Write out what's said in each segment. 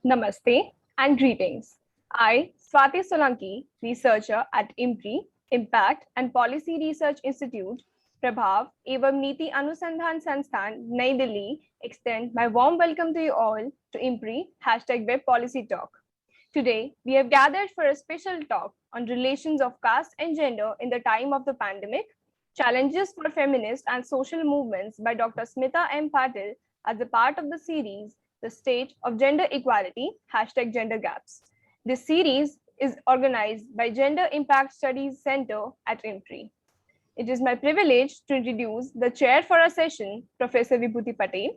Namaste and greetings. I, Swati Solanki, researcher at IMPRI, Impact and Policy Research Institute, Prabhav एवं नीति अनुसंधान संस्थान नई Delhi, extend my warm welcome to you all to IMPRI #Web Policy Talk. Today, we have gathered for a special talk on relations of caste and gender in the time of the pandemic, challenges for feminist and social movements by Dr. Smita M. Patil as a part of the series The State of Gender Equality, #Gender Gaps. This series is organized by Gender Impact Studies Center at IMPRI. It is my privilege to introduce the chair for our session, Professor Vibhuti Patel.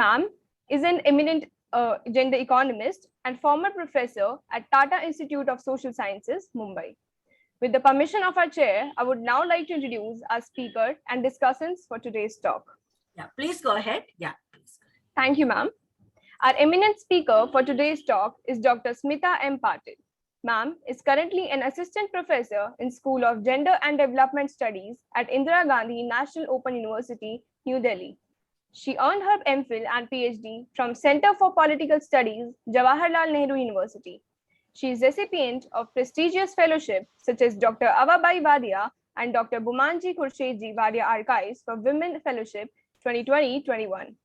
Ma'am is an eminent gender economist and former professor at Tata Institute of Social Sciences, Mumbai. With the permission of our chair, I would now like to introduce our speaker and discussants for today's talk. Yeah, please go ahead. Yeah, please. Thank you, ma'am. Our eminent speaker for today's talk is Dr. Smita M. Patil. Ma'am is currently an assistant professor in School of Gender and Development Studies at Indira Gandhi National Open University, New Delhi. She earned her MPhil and PhD from Center for Political Studies, Jawaharlal Nehru University. She is recipient of prestigious fellowships such as Dr. Avabai Vadia and Dr. Bumanji Khurshedji Vadia Archives for Women Fellowship 2020-21.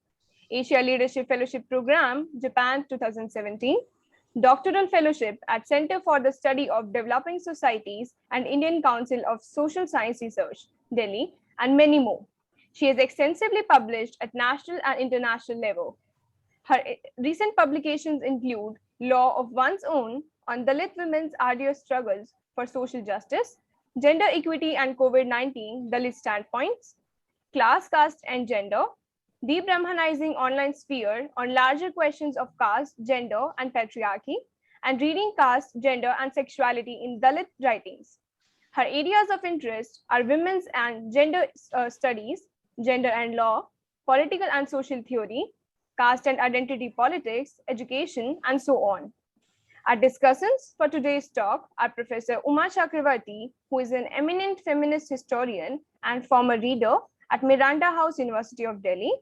Asia Leadership Fellowship Program, Japan 2017, Doctoral Fellowship at Center for the Study of Developing Societies and Indian Council of Social Science Research, Delhi, and many more. She has extensively published at national and international level. Her recent publications include Law of One's Own on Dalit women's arduous struggles for social justice, Gender Equity and COVID-19 Dalit Standpoints, Class, Caste and Gender, De-Brahmanizing Online Sphere on larger questions of caste, gender, and patriarchy, and reading caste, gender, and sexuality in Dalit writings. Her areas of interest are women's and gender studies, gender and law, political and social theory, caste and identity politics, education, and so on. Our discussants for today's talk are Professor Uma Chakravarti, who is an eminent feminist historian and former reader at Miranda House, University of Delhi,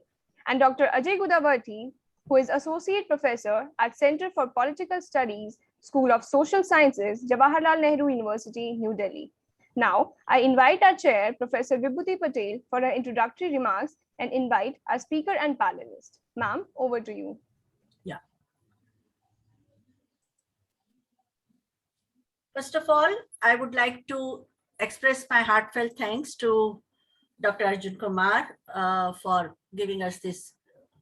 and Dr. Ajay Gudavarthy, who is Associate Professor at Center for Political Studies, School of Social Sciences, Jawaharlal Nehru University, New Delhi. Now, I invite our chair, Professor Vibhuti Patel, for her introductory remarks and invite our speaker and panelist. Ma'am, over to you. Yeah. First of all, I would like to express my heartfelt thanks to Dr. Arjun Kumar for giving us this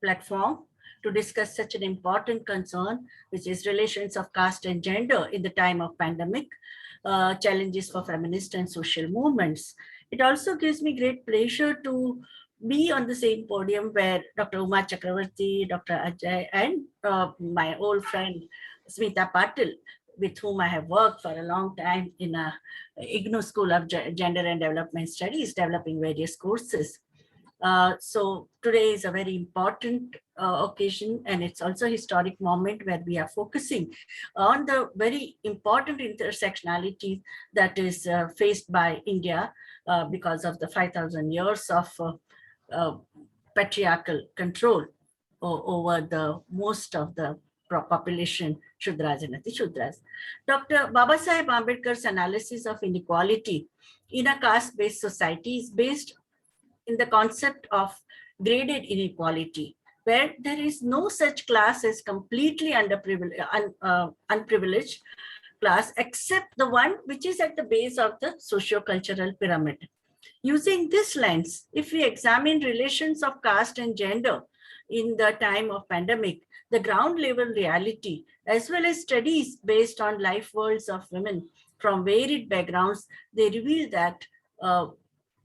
platform to discuss such an important concern, which is relations of caste and gender in the time of pandemic, challenges for feminist and social movements. It also gives me great pleasure to be on the same podium where Dr. Uma Chakravarti, Dr. Ajay, and my old friend Smita Patil, with whom I have worked for a long time in a IGNOU School of Gender and Development Studies, developing various courses. So today is a very important occasion, and it's also a historic moment where we are focusing on the very important intersectionality that is faced by India because of the 5,000 years of patriarchal control over the most of the population, Shudras and Ati-Shudras. Dr. Babasaheb Ambedkar's analysis of inequality in a caste-based society is based in the concept of graded inequality, where there is no such class as completely unprivileged class, except the one which is at the base of the socio-cultural pyramid. Using this lens, if we examine relations of caste and gender in the time of pandemic, the ground level reality, as well as studies based on life worlds of women from varied backgrounds, they reveal that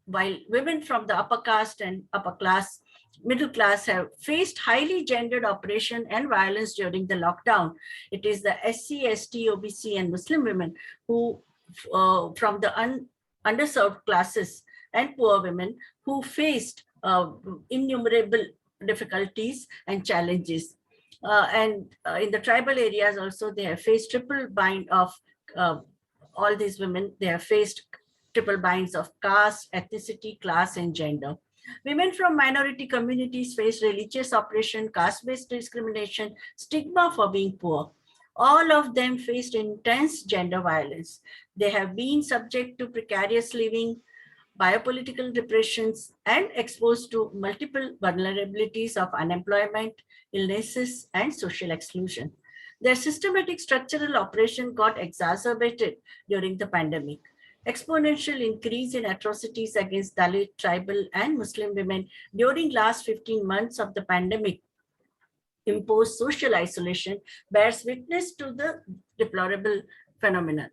while women from the upper caste and upper class, middle class have faced highly gendered oppression and violence during the lockdown, it is the SC, ST, OBC, and Muslim women who, from the underserved classes and poor women, who faced innumerable difficulties and challenges. And in the tribal areas also, they have faced triple bind of all these women. They have faced triple binds of caste, ethnicity, class, and gender. Women from minority communities face religious oppression, caste-based discrimination, stigma for being poor. All of them faced intense gender violence. They have been subject to precarious living, biopolitical repressions, and exposed to multiple vulnerabilities of unemployment, illnesses, and social exclusion. Their systematic structural oppression got exacerbated during the pandemic. Exponential increase in atrocities against Dalit, tribal, and Muslim women during last 15 months of the pandemic imposed social isolation bears witness to the deplorable phenomenon.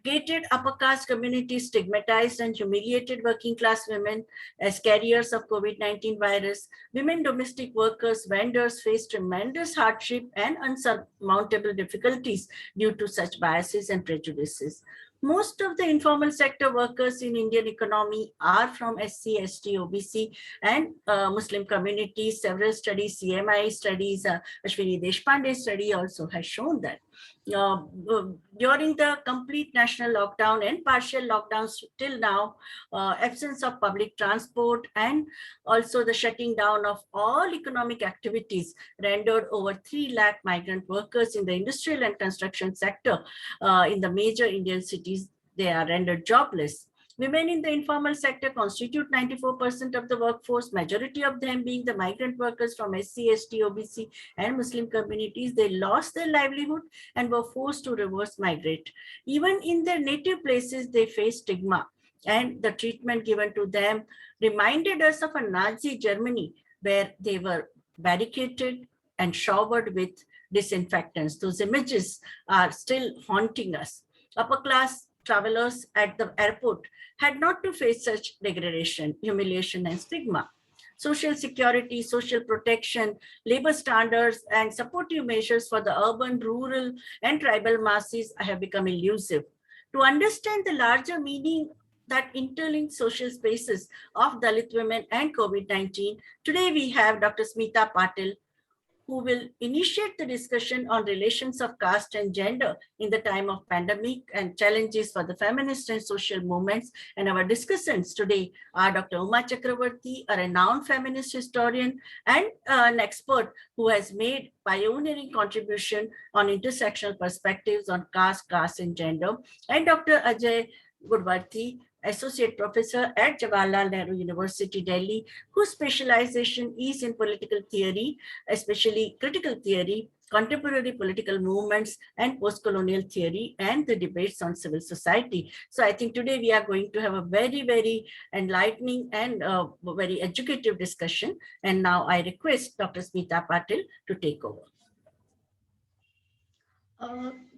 Gated upper caste communities stigmatized and humiliated working class women as carriers of COVID-19 virus. Women domestic workers, vendors face tremendous hardship and unsurmountable difficulties due to such biases and prejudices. Most of the informal sector workers in Indian economy are from SC, ST, OBC, and Muslim communities. Several studies, CMI studies, Ashwini Deshpande's study also has shown that. During the complete national lockdown and partial lockdowns till now, absence of public transport and also the shutting down of all economic activities rendered over 3 lakh migrant workers in the industrial and construction sector in the major Indian cities. They are rendered jobless. Women in the informal sector constitute 94% of the workforce, majority of them being the migrant workers from SC, ST, OBC, and Muslim communities. They lost their livelihood and were forced to reverse migrate. Even in their native places, they face stigma, and the treatment given to them reminded us of a Nazi Germany where they were barricaded and showered with disinfectants. Those images are still haunting us. Upper class travelers at the airport had not to face such degradation, humiliation, and stigma. Social security, social protection, labor standards, and supportive measures for the urban, rural, and tribal masses have become elusive. To understand the larger meaning that interlinked social spaces of Dalit women and COVID-19, today we have Dr. Smita Patil, who will initiate the discussion on relations of caste and gender in the time of pandemic and challenges for the feminist and social movements. And our discussants today are Dr. Uma Chakravarti, a renowned feminist historian and an expert who has made pioneering contribution on intersectional perspectives on caste and gender, and Dr. Ajay Gudavarthy, Associate Professor at Jawaharlal Nehru University, Delhi, whose specialization is in political theory, especially critical theory, contemporary political movements, and post-colonial theory, and the debates on civil society. So I think today we are going to have a very, very enlightening and very educative discussion. And now I request Dr. Smita Patil to take over.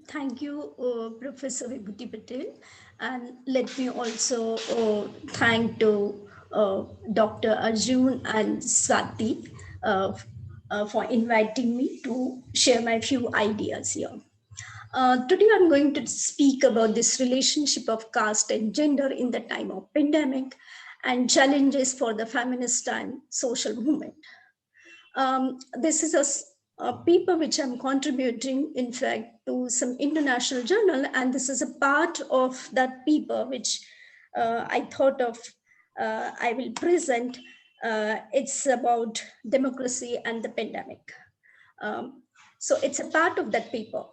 Thank you, Professor Vibhuti Patel. And let me also thank to Dr. Arjun and Swati for inviting me to share my few ideas here. Today I'm going to speak about this relationship of caste and gender in the time of pandemic and challenges for the feminist and social movement. This is a paper which I'm contributing, in fact, to some international journal, and this is a part of that paper which I thought of I will present. It's about democracy and the pandemic. So it's a part of that paper.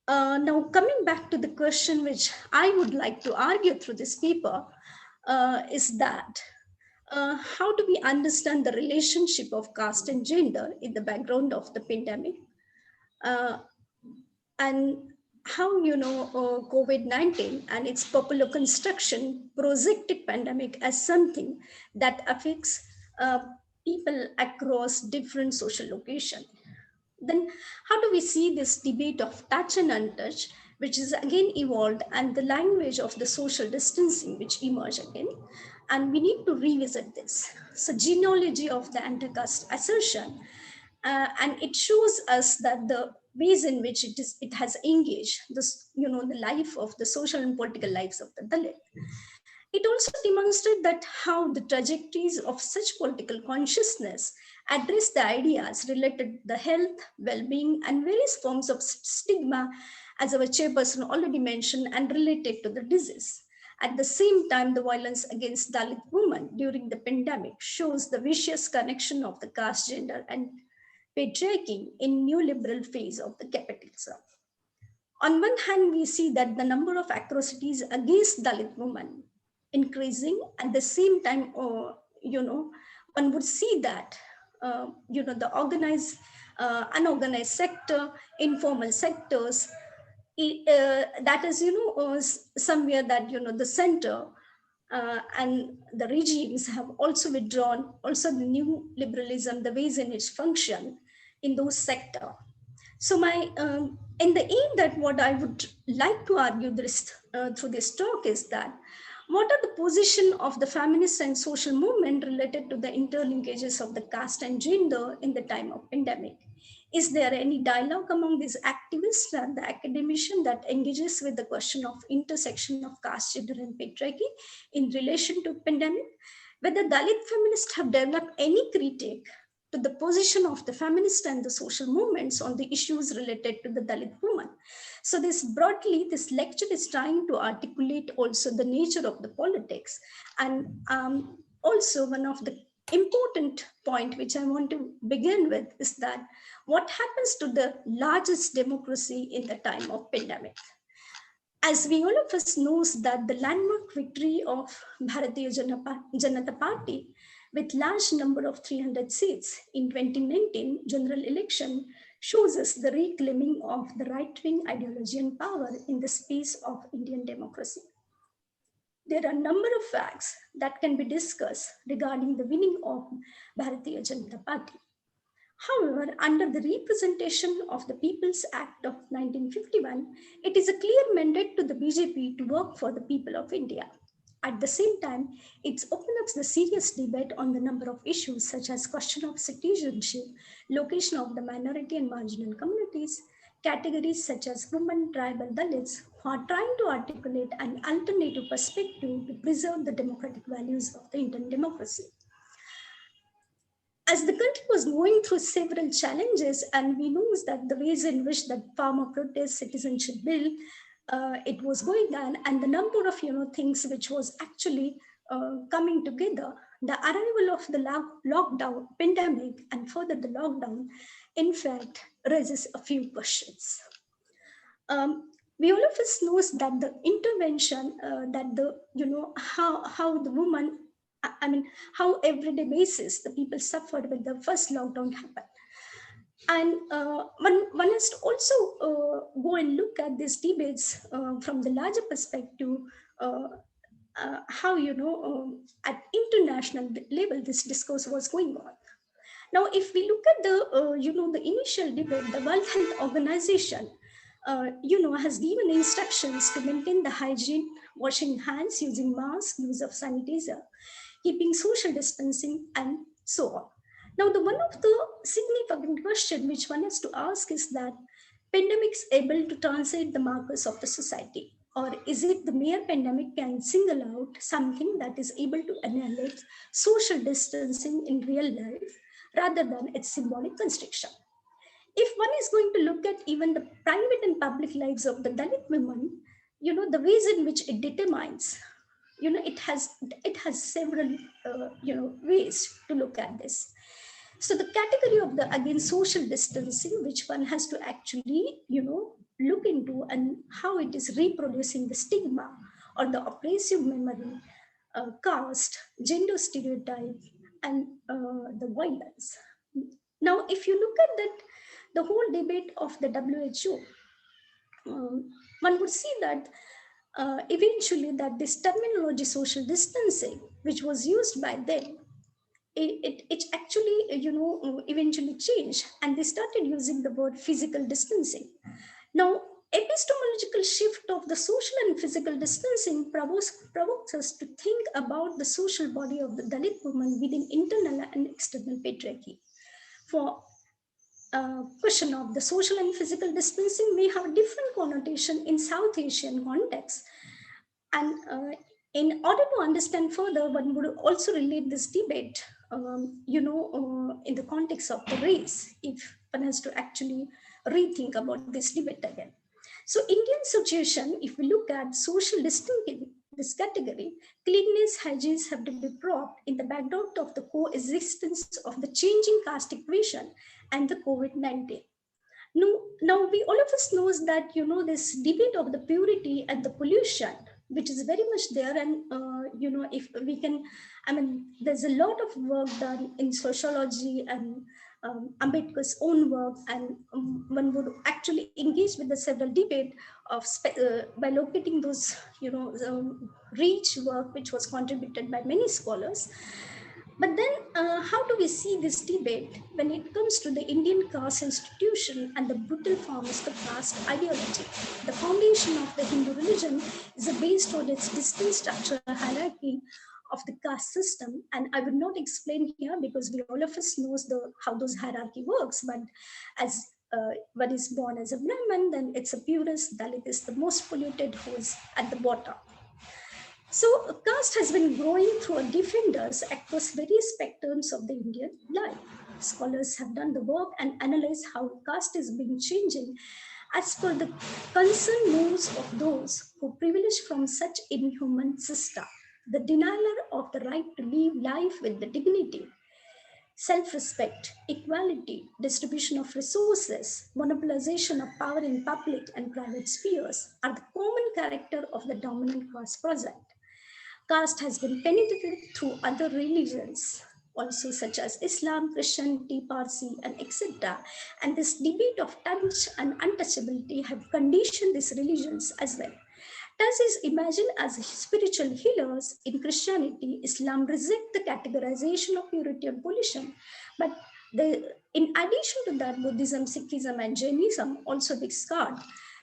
Now, coming back to the question which I would like to argue through this paper is that how do we understand the relationship of caste and gender in the background of the pandemic? And how, COVID-19 and its popular construction projected pandemic as something that affects people across different social locations. Then how do we see this debate of touch and untouch, which is again evolved, and the language of the social distancing which emerge again? And we need to revisit this. So genealogy of the anti-caste assertion, and it shows us that the ways in which it has engaged this, the life of the social and political lives of the Dalit. It also demonstrates that how the trajectories of such political consciousness address the ideas related to the health, well-being, and various forms of stigma, as our chairperson already mentioned, and related to the disease. At the same time, the violence against Dalit women during the pandemic shows the vicious connection of the caste, gender, and patriarchy in neoliberal phase of the capitalism. On one hand, we see that the number of atrocities against Dalit women increasing. At the same time, one would see that, the organized, unorganized sector, informal sectors, that is, somewhere that, the center and the regimes have also withdrawn, also the new liberalism, the ways in which function in those sector. So in the end, that what I would like to argue this, through this talk is that what are the position of the feminist and social movement related to the interlinkages of the caste and gender in the time of pandemic? Is there any dialogue among these activists and the academician that engages with the question of intersection of caste, gender, and patriarchy in relation to pandemic? Whether Dalit feminists have developed any critique to the position of the feminist and the social movements on the issues related to the Dalit woman. So this broadly, this lecture is trying to articulate also the nature of the politics. And also one of the important point which I want to begin with is that what happens to the largest democracy in the time of pandemic? As we all of us knows that the landmark victory of Bharatiya Janata Party with large number of 300 seats in 2019 general election shows us the reclaiming of the right-wing ideology and power in the space of Indian democracy. There are a number of facts that can be discussed regarding the winning of Bharatiya Janata Party. However, under the representation of the People's Act of 1951, it is a clear mandate to the BJP to work for the people of India. At the same time, it opens up the serious debate on the number of issues such as question of citizenship, location of the minority and marginal communities, categories such as women, tribal, Dalits, who are trying to articulate an alternative perspective to preserve the democratic values of the Indian democracy. As the country was going through several challenges, and we know that the ways in which the farmer protest citizenship bill, it was going on, and the number of things which was actually coming together, the arrival of the lockdown pandemic and further the lockdown, in fact, raises a few questions. We all of us knows that the intervention, that the how the woman, I mean, how everyday basis the people suffered when the first lockdown happened. And one has to also go and look at these debates from the larger perspective, how, at international level, this discourse was going on. Now, if we look at the, the initial debate, the World Health Organization, has given instructions to maintain the hygiene, washing hands, using masks, use of sanitizer, keeping social distancing, and so on. Now, the one of the significant question which one has to ask is that pandemic is able to translate the markers of the society, or is it the mere pandemic can single out something that is able to analyze social distancing in real life rather than its symbolic constriction? If one is going to look at even the private and public lives of the Dalit women, the ways in which it determines, it has several, ways to look at this. So the category of the, again, social distancing, which one has to actually, look into, and how it is reproducing the stigma or the oppressive memory, caste, gender stereotype, and the violence. Now, if you look at that, the whole debate of the WHO, one would see that eventually that this terminology social distancing, which was used by them, it actually, eventually changed, and they started using the word physical distancing. Now, epistemological shift of the social and physical distancing provokes us to think about the social body of the Dalit woman within internal and external patriarchy. For question of the social and physical distancing may have different connotation in South Asian context. And in order to understand further, one would also relate this debate, in the context of the race, if one has to actually rethink about this debate again. So Indian situation, if we look at social this category, cleanliness, hygiene have to be brought in the background of the coexistence of the changing caste equation and the COVID-19. Now we all of us knows that this debate of the purity and the pollution, which is very much there, and if we can, there's a lot of work done in sociology and Ambedkar's own work, and one would actually engage with the several debate of by locating those reach work which was contributed by many scholars. But then, how do we see this debate when it comes to the Indian caste institution and the brutal form of the caste ideology? The foundation of the Hindu religion is based on its distinct structural hierarchy of the caste system. And I will not explain here because we all of us knows how those hierarchy works. But as one is born as a Brahmin, then it's a purest, Dalit is the most polluted, who is at the bottom. So caste has been growing through defenders across various spectrums of the Indian life. Scholars have done the work and analyzed how caste is being changing as per the concerned moves of those who privilege from such inhuman system, the denial of the right to live life with the dignity, self-respect, equality, distribution of resources, monopolization of power in public and private spheres are the common character of the dominant caste present. Caste has been penetrated through other religions, also such as Islam, Christianity, Parsi, and etc. And this debate of touch and untouchability have conditioned these religions as well. Touch is imagined as spiritual healers in Christianity. Islam rejects the categorization of purity and pollution, but in addition to that, Buddhism, Sikhism, and Jainism also discard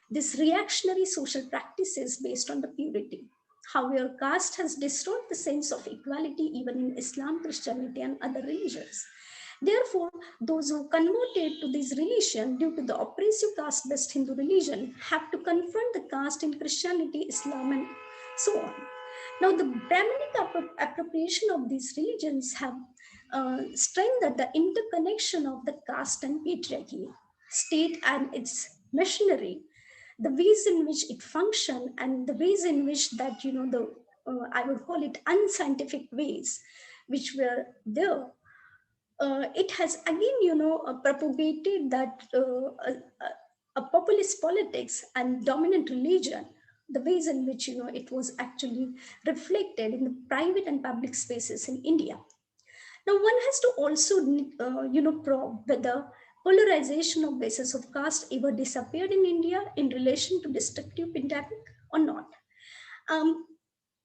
these reactionary social practices based on the purity. However, caste has destroyed the sense of equality even in Islam, Christianity, and other religions. Therefore, those who converted to this religion due to the oppressive caste-based Hindu religion have to confront the caste in Christianity, Islam, and so on. Now, the Brahminic appropriation of these religions have strengthened the interconnection of the caste and patriarchy, state and its machinery, the ways in which it functioned, and the ways in which that, I would call it unscientific ways, which were there. It has again, propagated that a populist politics and dominant religion, the ways in which, it was actually reflected in the private and public spaces in India. Now, one has to also, probe whether polarization of basis of caste ever disappeared in India in relation to destructive pandemic or not.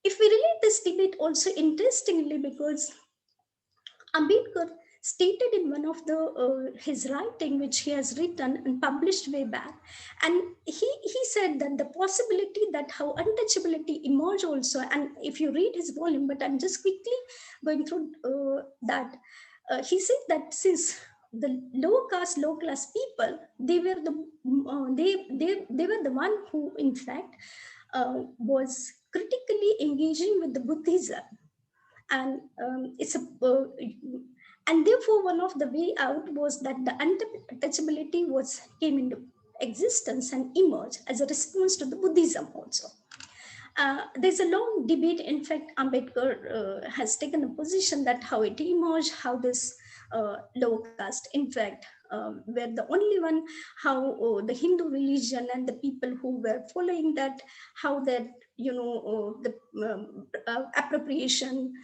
If we relate this debate also interestingly, because Ambedkar stated in one of his writing, which he has written and published way back, and he said that the possibility that how untouchability emerged also, and if you read his volume, but I'm just quickly going through that, he said that since the low caste, low class people, they were the one who in fact was critically engaging with the Buddhism. And and therefore one of the way out was that the untouchability came into existence and emerged as a response to the Buddhism also. There's a long debate. In fact, Ambedkar has taken a position that how it emerged, how this low caste, in fact, were the only one, how the Hindu religion and the people who were following that, how that, the appropriation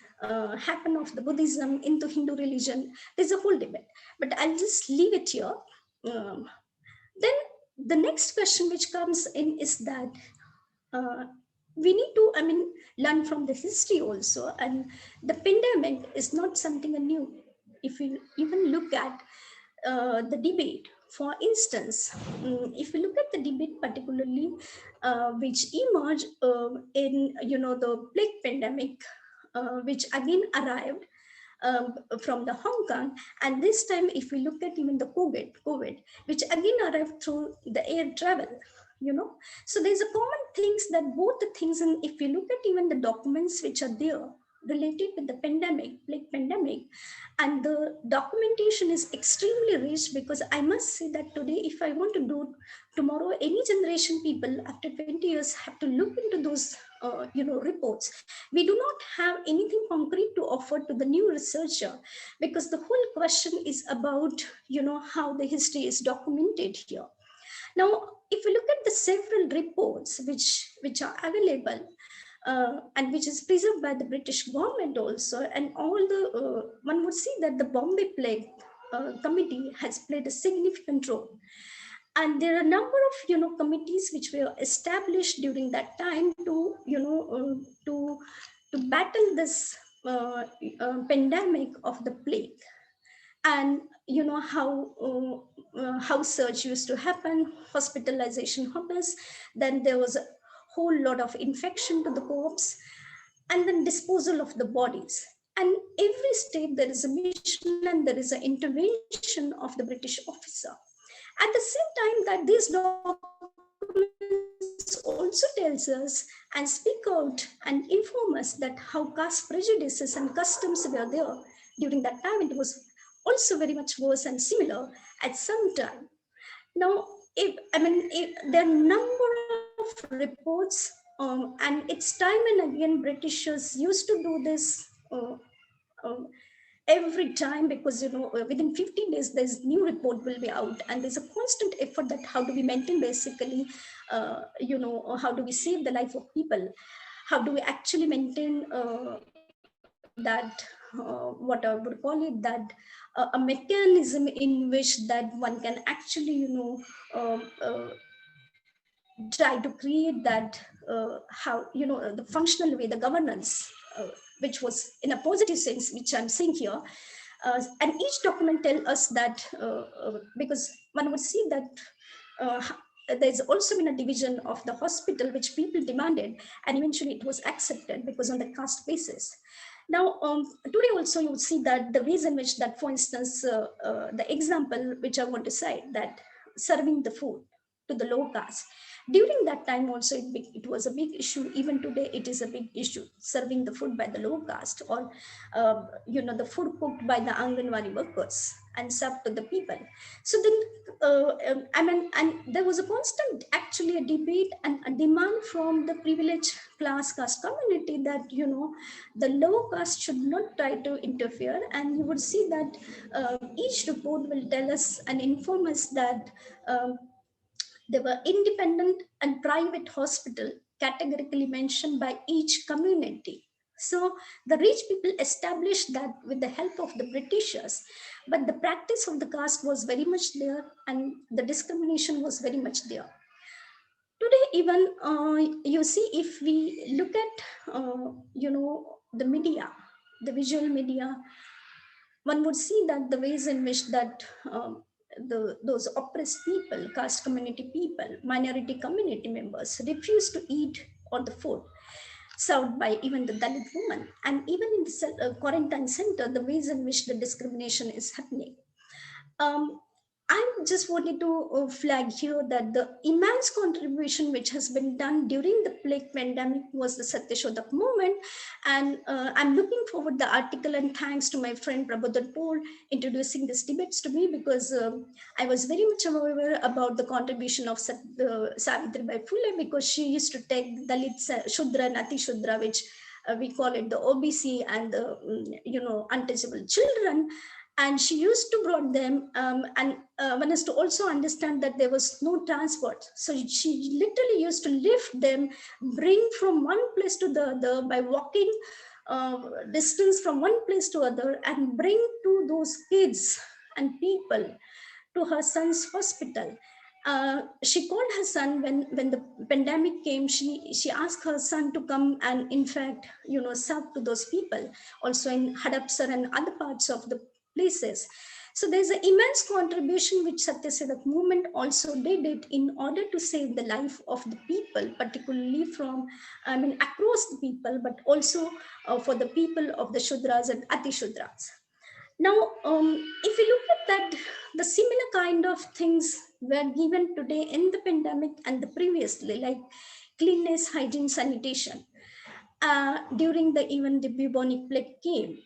happened of the Buddhism into Hindu religion. There's a whole debate, but I'll just leave it here. Then the next question which comes in is that we need to, learn from the history also, and the pandemic is not something new. If you even look at the debate, for instance, if you look at the debate particularly which emerged in the plague pandemic, which again arrived from the Hong Kong, and this time if we look at even the COVID, which again arrived through the air travel. So there's a common things that both the things, and if you look at even the documents which are there related with the pandemic, plague pandemic, and the documentation is extremely rich, because I must say that today, if I want to do tomorrow, any generation people after 20 years have to look into those reports. We do not have anything concrete to offer to the new researcher, because the whole question is about, how the history is documented here. Now, if we look at the several reports which are available, and which is preserved by the British government also, and all the one would see that the Bombay Plague Committee has played a significant role. And there are a number of committees which were established during that time to to battle this pandemic of the plague. And how search used to happen, hospitalization happens, then there was a whole lot of infection to the corpse, and then disposal of the bodies. And every state there is a mission and there is an intervention of the British officer. At the same time that these documents also tells us and speak out and inform us that how caste prejudices and customs were there during that time. It was also very much worse and similar at some time. Now, if there are number of reports, and it's time and again Britishers used to do this every time, because within 15 days there's new report will be out, and there's a constant effort that how do we maintain basically how do we save the life of people, how do we actually maintain that what I would call it, that a mechanism in which that one can actually try to create that how the functional way, the governance, which was in a positive sense, which I'm seeing here. And each document tell us that because one would see that there's also been a division of the hospital which people demanded, and eventually it was accepted because on the caste basis. Now, today also you would see that the ways in which that, for instance, the example which I want to say, that serving the food to the low caste, during that time also it was a big issue. Even today it is a big issue, serving the food by the low caste, or the food cooked by the Anganwadi workers and served to the people. So then and there was a constant actually a debate and a demand from the privileged class caste community that the low caste should not try to interfere. And you would see that each report will tell us and inform us that there were independent and private hospital categorically mentioned by each community. So the rich people established that with the help of the Britishers, but the practice of the caste was very much there, and the discrimination was very much there. Today, even you see, if we look at the media, the visual media, one would see that the ways in which that those oppressed people, caste community people, minority community members refuse to eat on the food served by even the Dalit woman, and even in the quarantine center, the ways in which the discrimination is happening. I just wanted to flag here that the immense contribution which has been done during the plague pandemic was the Satyashodak movement. And I'm looking forward the article, and thanks to my friend Prabodhan Paul introducing these debates to me, because I was very much aware about the contribution of Savitribai Phule, because she used to take Dalit, Shudra and Ati Shudra, which we call it the OBC and the untouchable children. And she used to brought them, and one has to also understand that there was no transport. So she literally used to lift them, bring from one place to the other by walking distance from one place to other, and bring to those kids and people to her son's hospital. She called her son when the pandemic came. She asked her son to come and, in fact, serve to those people, also in Hadapsar and other parts of the places. So there's an immense contribution which Satyasedak movement also did it in order to save the life of the people, particularly from, across the people, but also for the people of the Shudras and Ati Shudras. Now, if you look at that, the similar kind of things were given today in the pandemic and the previously, like cleanliness, hygiene, sanitation, during even the bubonic plague came.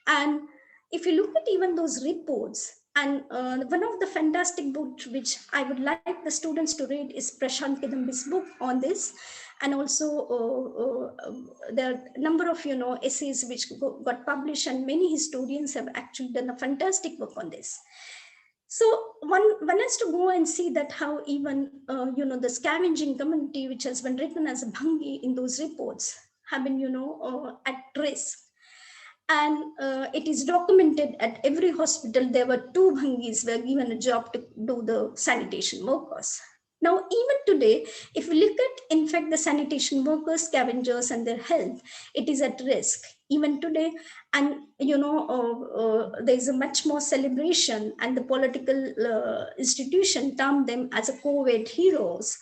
And if you look at even those reports, And one of the fantastic books which I would like the students to read is Prashant Kidambi's book on this. And also there are a number of essays which got published, and many historians have actually done a fantastic work on this. So one has to go and see that how even the scavenging community, which has been written as a bhangi in those reports, have been at risk. And it is documented at every hospital there were two bhangis were given a job to do the sanitation workers. Now even today, if we look at in fact the sanitation workers, scavengers, and their health, it is at risk even today. And there is a much more celebration, and the political institution term them as a COVID heroes.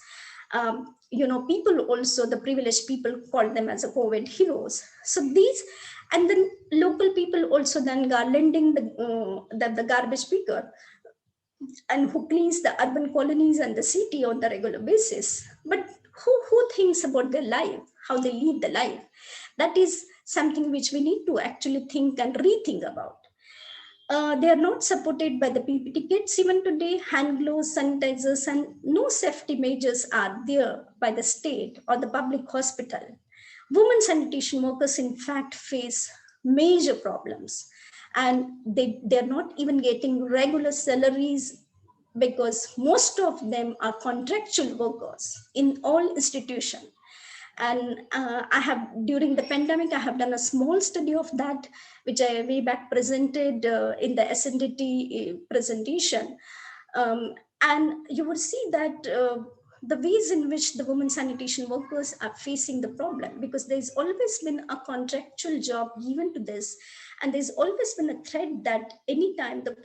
People also, the privileged people, call them as a COVID heroes. So these, and then local people also then garlanding the garbage picker, and who cleans the urban colonies and the city on the regular basis. But who thinks about their life, how they live the life? That is something which we need to actually think and rethink about. They are not supported by the PPT kits even today. Hand gloves, sanitizers, and no safety measures are there by the state or the public hospital. Women sanitation workers, in fact, face major problems, and they're not even getting regular salaries, because most of them are contractual workers in all institutions. And I have, during the pandemic, I have done a small study of that, which I way back presented in the SNDT presentation. And you will see that the ways in which the women sanitation workers are facing the problem, because there's always been a contractual job given to this, and there's always been a threat that anytime the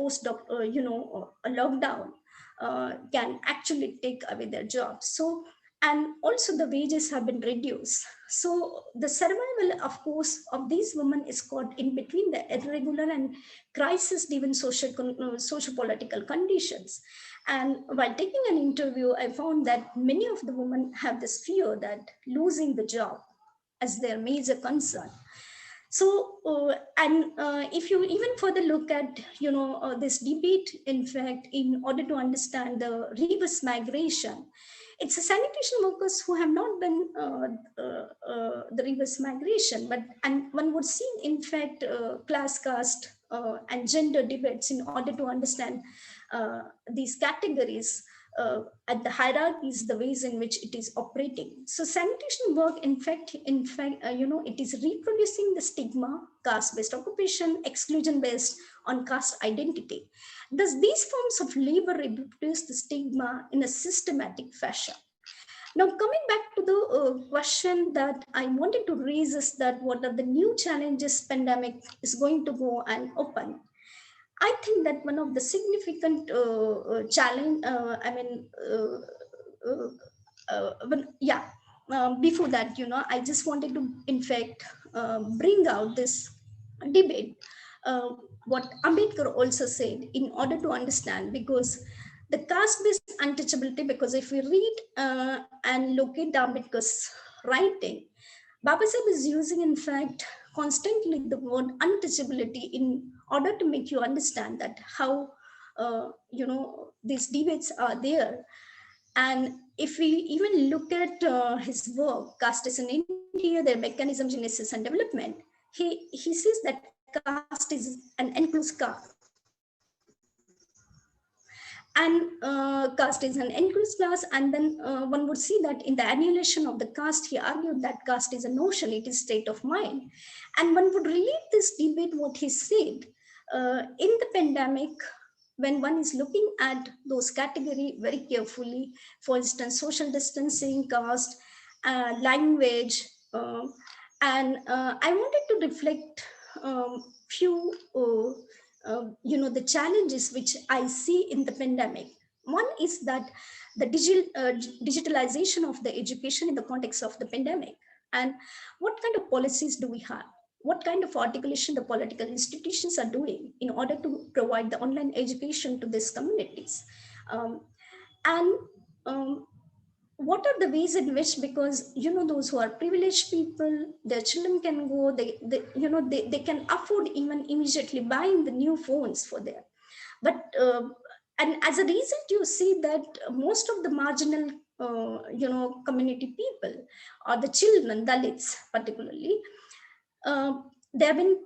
a lockdown can actually take away their jobs. So, and also the wages have been reduced. So the survival, of course, of these women is caught in between the irregular and crisis-driven socio-political conditions. And while taking an interview, I found that many of the women have this fear that losing the job as their major concern. So, if you even further look at, this debate, in fact, in order to understand the reverse migration, it's the sanitation workers who have not been the reverse migration, and one would see, in fact, class, caste, and gender debates in order to understand these categories at the hierarchies, the ways in which it is operating. So sanitation work, in fact, it is reproducing the stigma, caste-based occupation, exclusion-based on caste identity. Thus, these forms of labor reproduce the stigma in a systematic fashion. Now, coming back to the question that I wanted to raise is that what are the new challenges pandemic is going to go and open? I think that one of the significant challenge, before that, I just wanted to, in fact, bring out this debate, what Ambedkar also said, in order to understand, because the caste-based untouchability, because if we read and locate Ambedkar's writing, Babasaheb is using, in fact, constantly the word untouchability in order to make you understand that how, these debates are there. And if we even look at his work, Caste is in India, their mechanism, genesis, and development, he says that caste is an enclosed caste. And caste is an enclosed class, and then one would see that in the annihilation of the caste, he argued that caste is a notion, it is state of mind. And one would relate this debate, what he said, in the pandemic, when one is looking at those categories very carefully, for instance, social distancing, caste, language, and I wanted to reflect few the challenges which I see in the pandemic. One is that the digitalization of the education in the context of the pandemic, and what kind of policies do we have? What kind of articulation the political institutions are doing in order to provide the online education to these communities? And what are the ways in which, because those who are privileged people, their children can go, they can afford even immediately buying the new phones for them, But and as a result, you see that most of the marginal community people, or the children, Dalits particularly, they have been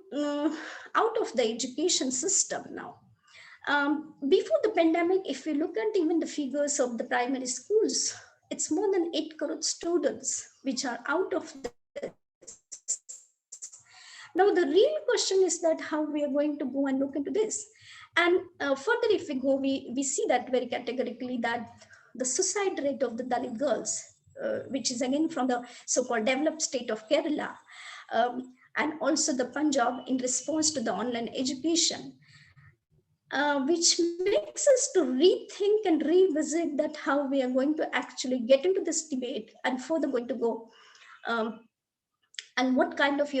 out of the education system now. Before the pandemic, if you look at even the figures of the primary schools, it's more than 8 crore students which are out of this. Now, the real question is that how we are going to go and look into this. And further, if we go, we see that very categorically that the suicide rate of the Dalit girls, which is again from the so-called developed state of Kerala, and also the Punjab in response to the online education, which makes us to rethink and revisit that how we are going to actually get into this debate and further going to go, and what kind of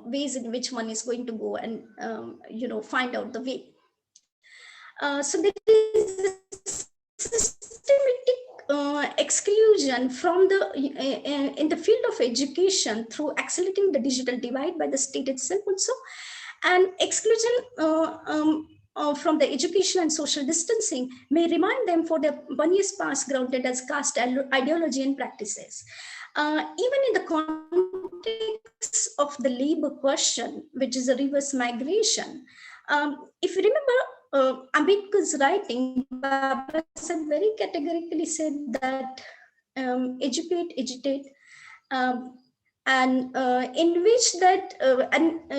ways in which one is going to go and find out the way. So there is a systematic exclusion from the in the field of education through accelerating the digital divide by the state itself also, and exclusion from the education and social distancing may remind them for their 1 year's past grounded as caste ideology and practices. Even in the context of the labor question, which is a reverse migration, if you remember Ambedkar's writing, Baba said very categorically said that educate, agitate, and in which that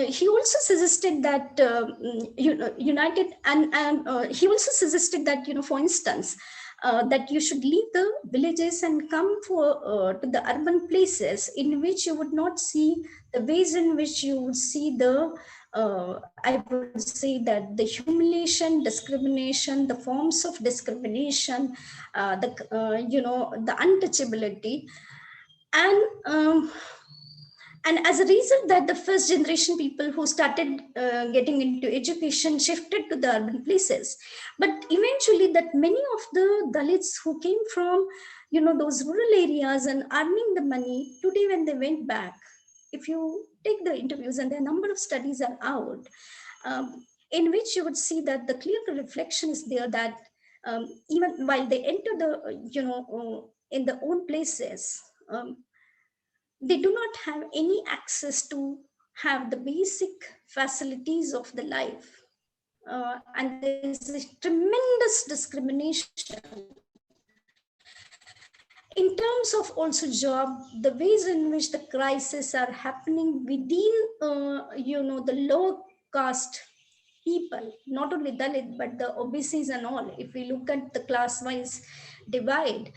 he also suggested that united, and he also suggested that for instance that you should leave the villages and come to the urban places in which you would not see the ways in which you would see the I would say that the humiliation, discrimination, the forms of discrimination, the untouchability, and as a result that the first generation people who started getting into education shifted to the urban places. But eventually that many of the Dalits who came from, those rural areas and earning the money, today when they went back, if you take the interviews, and a number of studies are out, in which you would see that the clear reflection is there that even while they enter the, in their own places, they do not have any access to have the basic facilities of the life. And there is a tremendous discrimination in terms of also job, the ways in which the crises are happening within, the low caste people, not only Dalit, but the OBCs and all. If we look at the class-wise divide,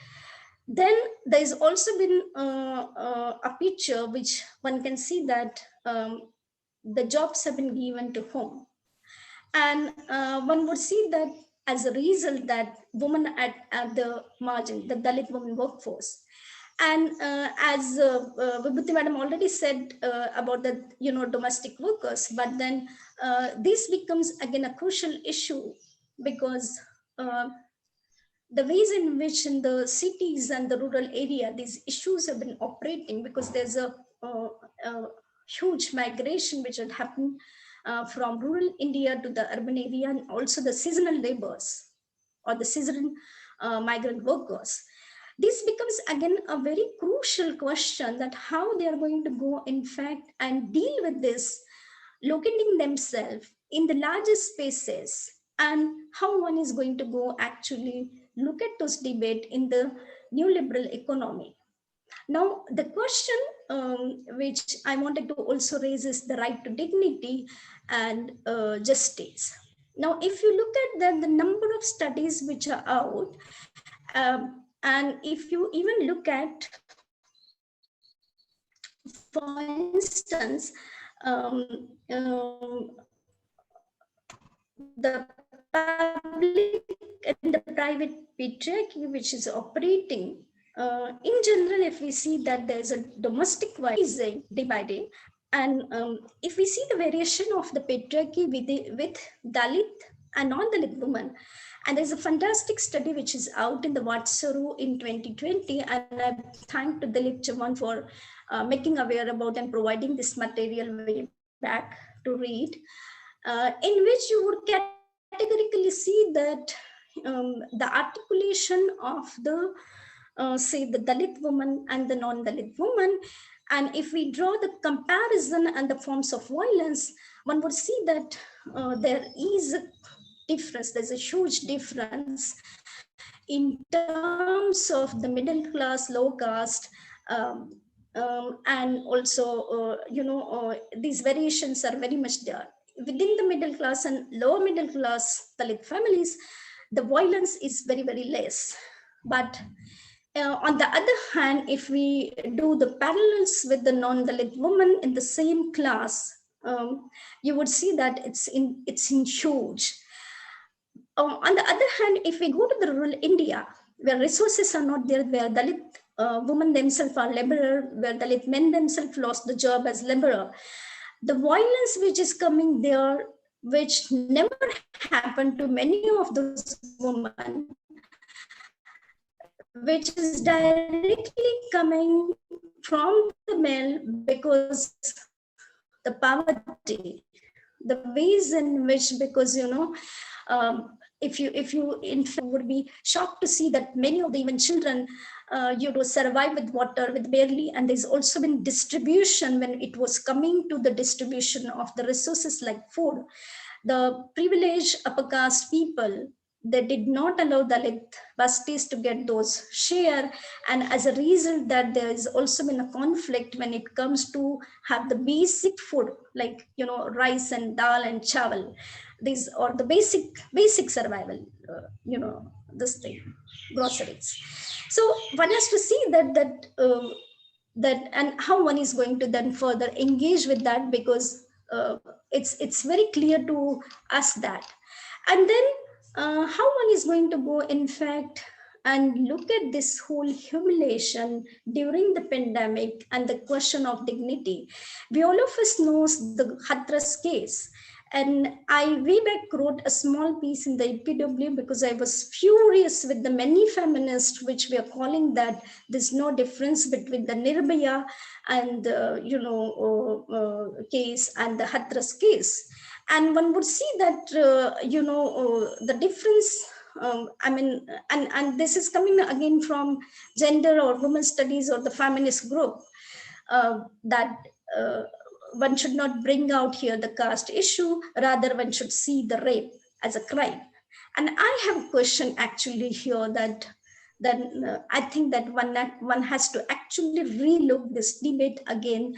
then there's also been a picture which one can see that the jobs have been given to whom. And one would see that as a result that women at the margin, the Dalit women workforce. And as Vibhuti madam already said about the domestic workers, but then this becomes again a crucial issue because the ways in which in the cities and the rural area these issues have been operating, because there's a huge migration which had happened from rural India to the urban area, and also the seasonal labors or the seasonal migrant workers. This becomes again a very crucial question that how they are going to go in fact and deal with this, locating themselves in the largest spaces, and how one is going to go actually look at those debate in the neoliberal economy. Now, the question which I wanted to also raise is the right to dignity and justice. Now, if you look at the number of studies which are out, and if you even look at, for instance, the public and the private patriarchy which is operating, in general, if we see that there's a domestic violence dividing, and if we see the variation of the patriarchy with Dalit and non-Dalit women, and there's a fantastic study which is out in the Vatsaru in 2020, and I thank to Dalit Chavan for making aware about and providing this material way back to read, in which you would categorically see that the articulation of the say the Dalit woman and the non-Dalit woman, and if we draw the comparison and the forms of violence, one would see that there is a difference. There's a huge difference in terms of the middle class, low caste, and also these variations are very much there. Within the middle class and lower middle class Dalit families, the violence is very, very less. But on the other hand, if we do the parallels with the non-Dalit woman in the same class, you would see that it's in huge. On the other hand, if we go to the rural India, where resources are not there, where Dalit women themselves are laborer, where Dalit men themselves lost the job as laborer, the violence which is coming there, which never happened to many of those women, which is directly coming from the male, because the poverty, the ways in which, because if you in fact would be shocked to see that many of the even children survive with water, with barely, and there's also been distribution. When it was coming to the distribution of the resources like food, the privileged upper caste people, they did not allow Dalit bastis to get those share, and as a result that there has also been a conflict when it comes to have the basic food like rice and dal and chawal. These are the basic survival, this thing, groceries. So one has to see that and how one is going to then further engage with that, because it's very clear to us that. And then how one is going to go, in fact, and look at this whole humiliation during the pandemic and the question of dignity. We all of us knows the Hathras case. And I way back wrote a small piece in the EPW because I was furious with the many feminists which we are calling that there's no difference between the Nirbhaya and the case and the Hathras case. And one would see that the difference. And this is coming again from gender or women studies or the feminist group, that one should not bring out here the caste issue, rather one should see the rape as a crime. And I have a question actually here that I think that one has to actually relook this debate again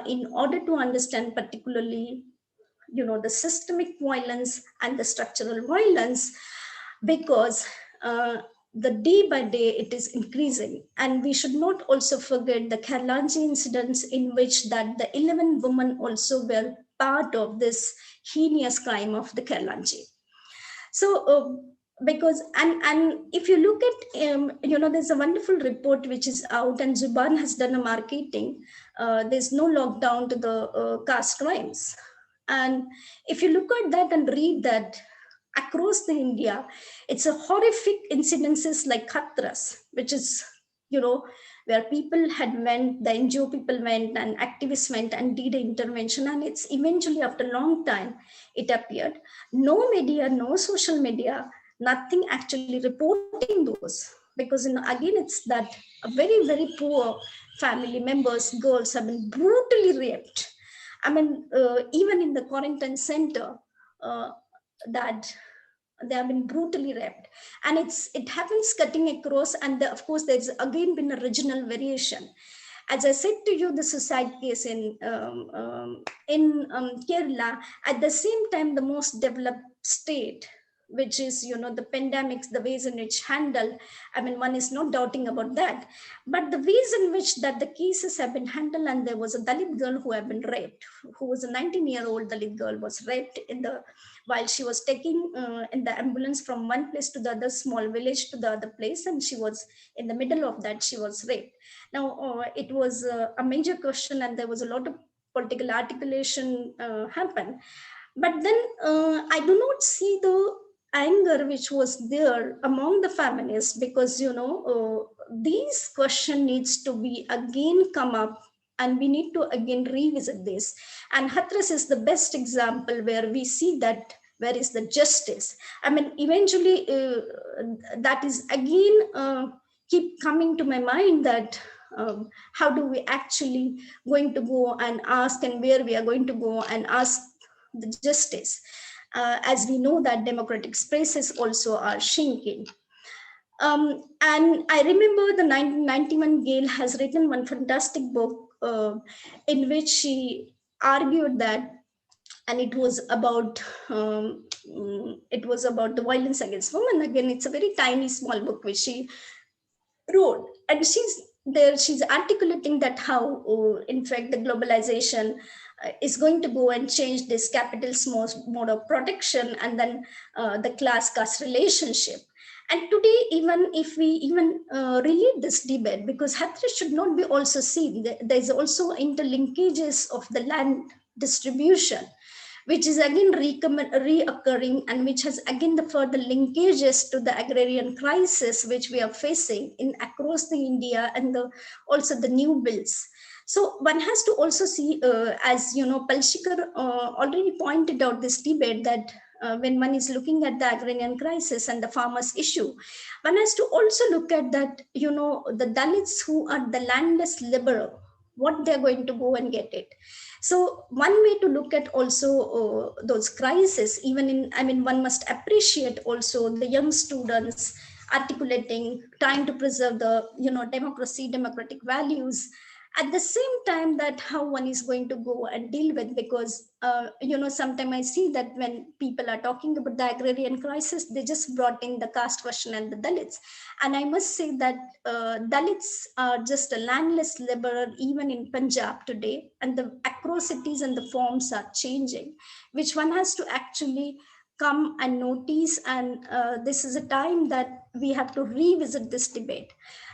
in order to understand particularly the systemic violence and the structural violence, because the day by day it is increasing. And we should not also forget the Keralaji incidents, in which that the 11 women also were part of this heinous crime of the Keralaji. So because and if you look at there's a wonderful report which is out, and Zuban has done a marketing, there's no lockdown to the caste crimes. And if you look at that and read that across the India, it's a horrific incidences like Hathras, which is, where people had went, the NGO people went and activists went and did an intervention. And it's eventually after a long time, it appeared. No media, no social media, nothing actually reporting those. Because again, it's that a very, very poor family members, girls have been brutally raped. I mean, even in the quarantine center, that they have been brutally raped, and it happens cutting across. And of course, there's again been a regional variation. As I said to you, the suicide case in Kerala, at the same time, the most developed state, which is, the pandemics, the ways in which handled, I mean, one is not doubting about that, but the ways in which that the cases have been handled. And there was a Dalit girl who had been raped, who was a 19-year-old Dalit girl, was raped while she was taking in the ambulance from one place to the other, small village to the other place, and she was in the middle of that, she was raped. Now, it was a major question, and there was a lot of political articulation happen. But then I do not see the anger which was there among the feminists, because these question needs to be again come up, and we need to again revisit this. And Hathras is the best example, where we see that where is the justice? I mean, eventually that is again keep coming to my mind, that how do we actually going to go and ask, and where we are going to go and ask the justice, as we know that democratic spaces also are shrinking. And I remember the 1991 Gail has written one fantastic book in which she argued that, and it was about the violence against women. Again, it's a very tiny, small book which she wrote, and she's articulating that how, in fact, the globalization is going to go and change this capitalist mode of protection, and then the class-caste relationship. And today, even if we even relate this debate, because Hatred should not be also seen, there's also interlinkages of the land distribution, which is again reoccurring, and which has again the further linkages to the agrarian crisis which we are facing in across the India, and also the new bills. So one has to also see, as you know, Palshikar already pointed out this debate, that when one is looking at the agrarian crisis and the farmers issue, one has to also look at that, you know, the Dalits who are the landless laborer, what they're going to go and get it. So one way to look at also those crises, even in, I mean, one must appreciate also the young students articulating, trying to preserve the, you know, democracy, democratic values, at the same time that how one is going to go and deal with, because you know, sometimes I see that when people are talking about the agrarian crisis, they just brought in the caste question and the Dalits. And I must say that Dalits are just a landless laborer even in Punjab today, and the atrocities and the forms are changing, which one has to actually come and notice. And this is a time that we have to revisit this debate.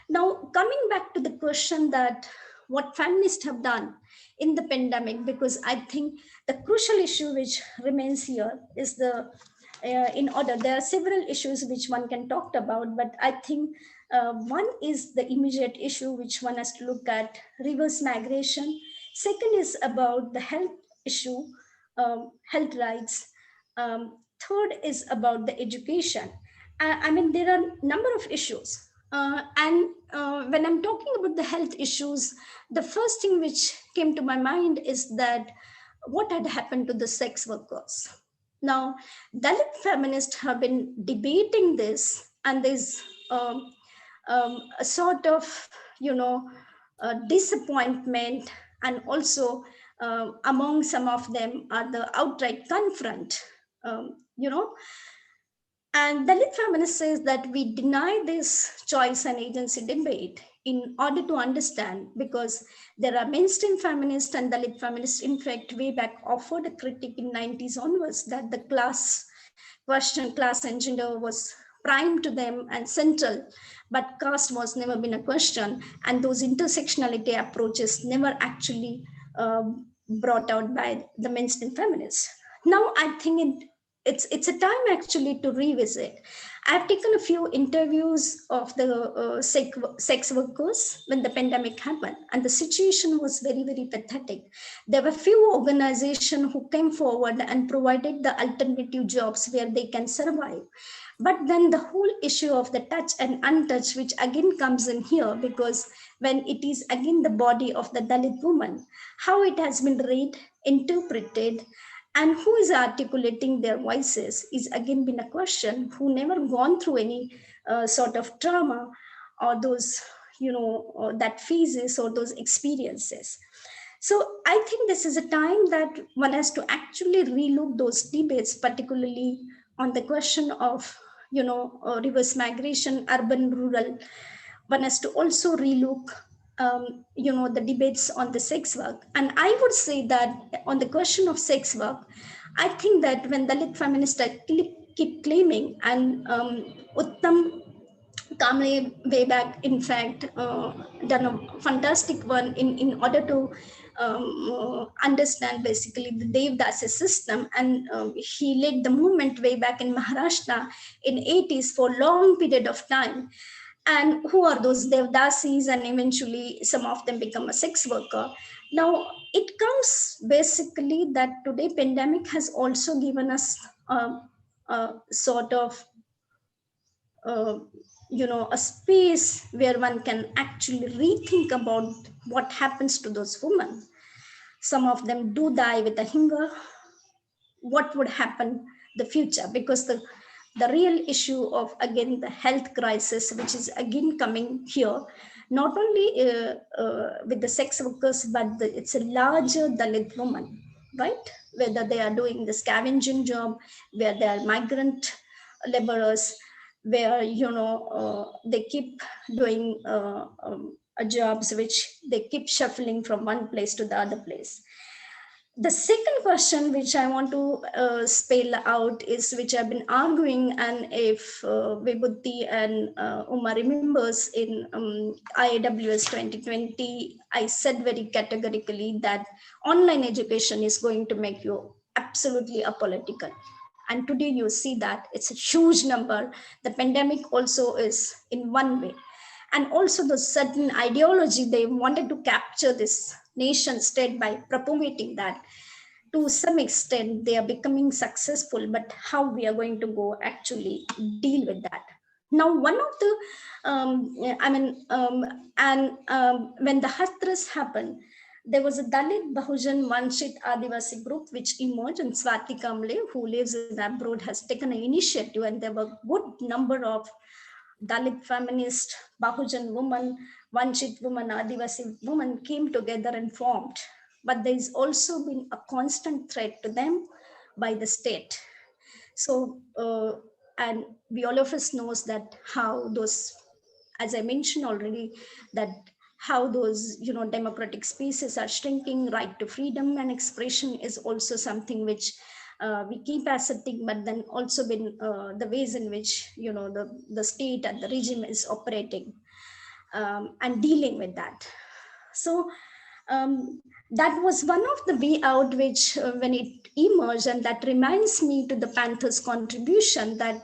Now, coming back to the question that what feminists have done in the pandemic, because I think the crucial issue which remains here is the, in order, there are several issues which one can talk about, but I think one is the immediate issue which one has to look at, reverse migration. Second is about the health issue, health rights. Third is about the education. I mean, there are a number of issues. And when I'm talking about the health issues, the first thing which came to my mind is that what had happened to the sex workers. Now, Dalit feminists have been debating this, and there's a sort of, you know, disappointment, and also among some of them are the outright confront, you know. And Dalit feminist says that we deny this choice and agency debate in order to understand, because there are mainstream feminists and Dalit feminists, in fact, way back offered a critique in 90s onwards that the class question, class and gender was prime to them and central, but caste was never been a question. And those intersectionality approaches never actually brought out by the mainstream feminists. Now, I think it's a time actually to revisit. I've taken a few interviews of the sex workers when the pandemic happened, and the situation was very, very pathetic. There were few organizations who came forward and provided the alternative jobs where they can survive. But then the whole issue of the touch and untouched, which again comes in here, because when it is again the body of the Dalit woman, how it has been read, interpreted, and who is articulating their voices is again been a question, who never gone through any sort of trauma or those, you know, that phases or those experiences. So I think this is a time that one has to actually relook those debates, particularly on the question of, you know, reverse migration, urban, rural. One has to also relook, you know, the debates on the sex work. And I would say that on the question of sex work, I think that when Dalit feminists keep claiming, and Uttam Kamle way back, in fact, done a fantastic one in order to understand basically the Devdasi system. And he led the movement way back in Maharashtra in 80s for a long period of time. And who are those Devdasis? And eventually some of them become a sex worker. Now, it comes basically that today pandemic has also given us sort of a space where one can actually rethink about what happens to those women. Some of them do die with a hunger. What would happen the future? Because the real issue of, again, the health crisis, which is again coming here, not only with the sex workers, but it's a larger Dalit woman, right? Whether they are doing the scavenging job, where they are migrant laborers, where they keep doing jobs which they keep shuffling from one place to the other place. The second question which I want to spell out is, which I've been arguing, and if Vibhuti and Uma remembers, in IAWS 2020, I said very categorically that online education is going to make you absolutely apolitical. And today you see that it's a huge number. The pandemic also is in one way. And also the certain ideology, they wanted to capture this nation state by propagating that. To some extent they are becoming successful, but how we are going to go actually deal with that? Now, one of the when the Hathras happened, there was a Dalit Bahujan Vanchit Adivasi group which emerged, and Swati Kamble, who lives in abroad, has taken an initiative, and there were good number of Dalit feminist, Bahujan women, Vanchit women, Adivasi women came together and formed. But there's also been a constant threat to them by the state. So, and we all of us knows that how those, as I mentioned already, that how those democratic spaces are shrinking. Right to freedom and expression is also something which we keep asserting, but then also been the ways in which the state and the regime is operating and dealing with that. So that was one of the way out which when it emerged, and that reminds me to the Panthers contribution, that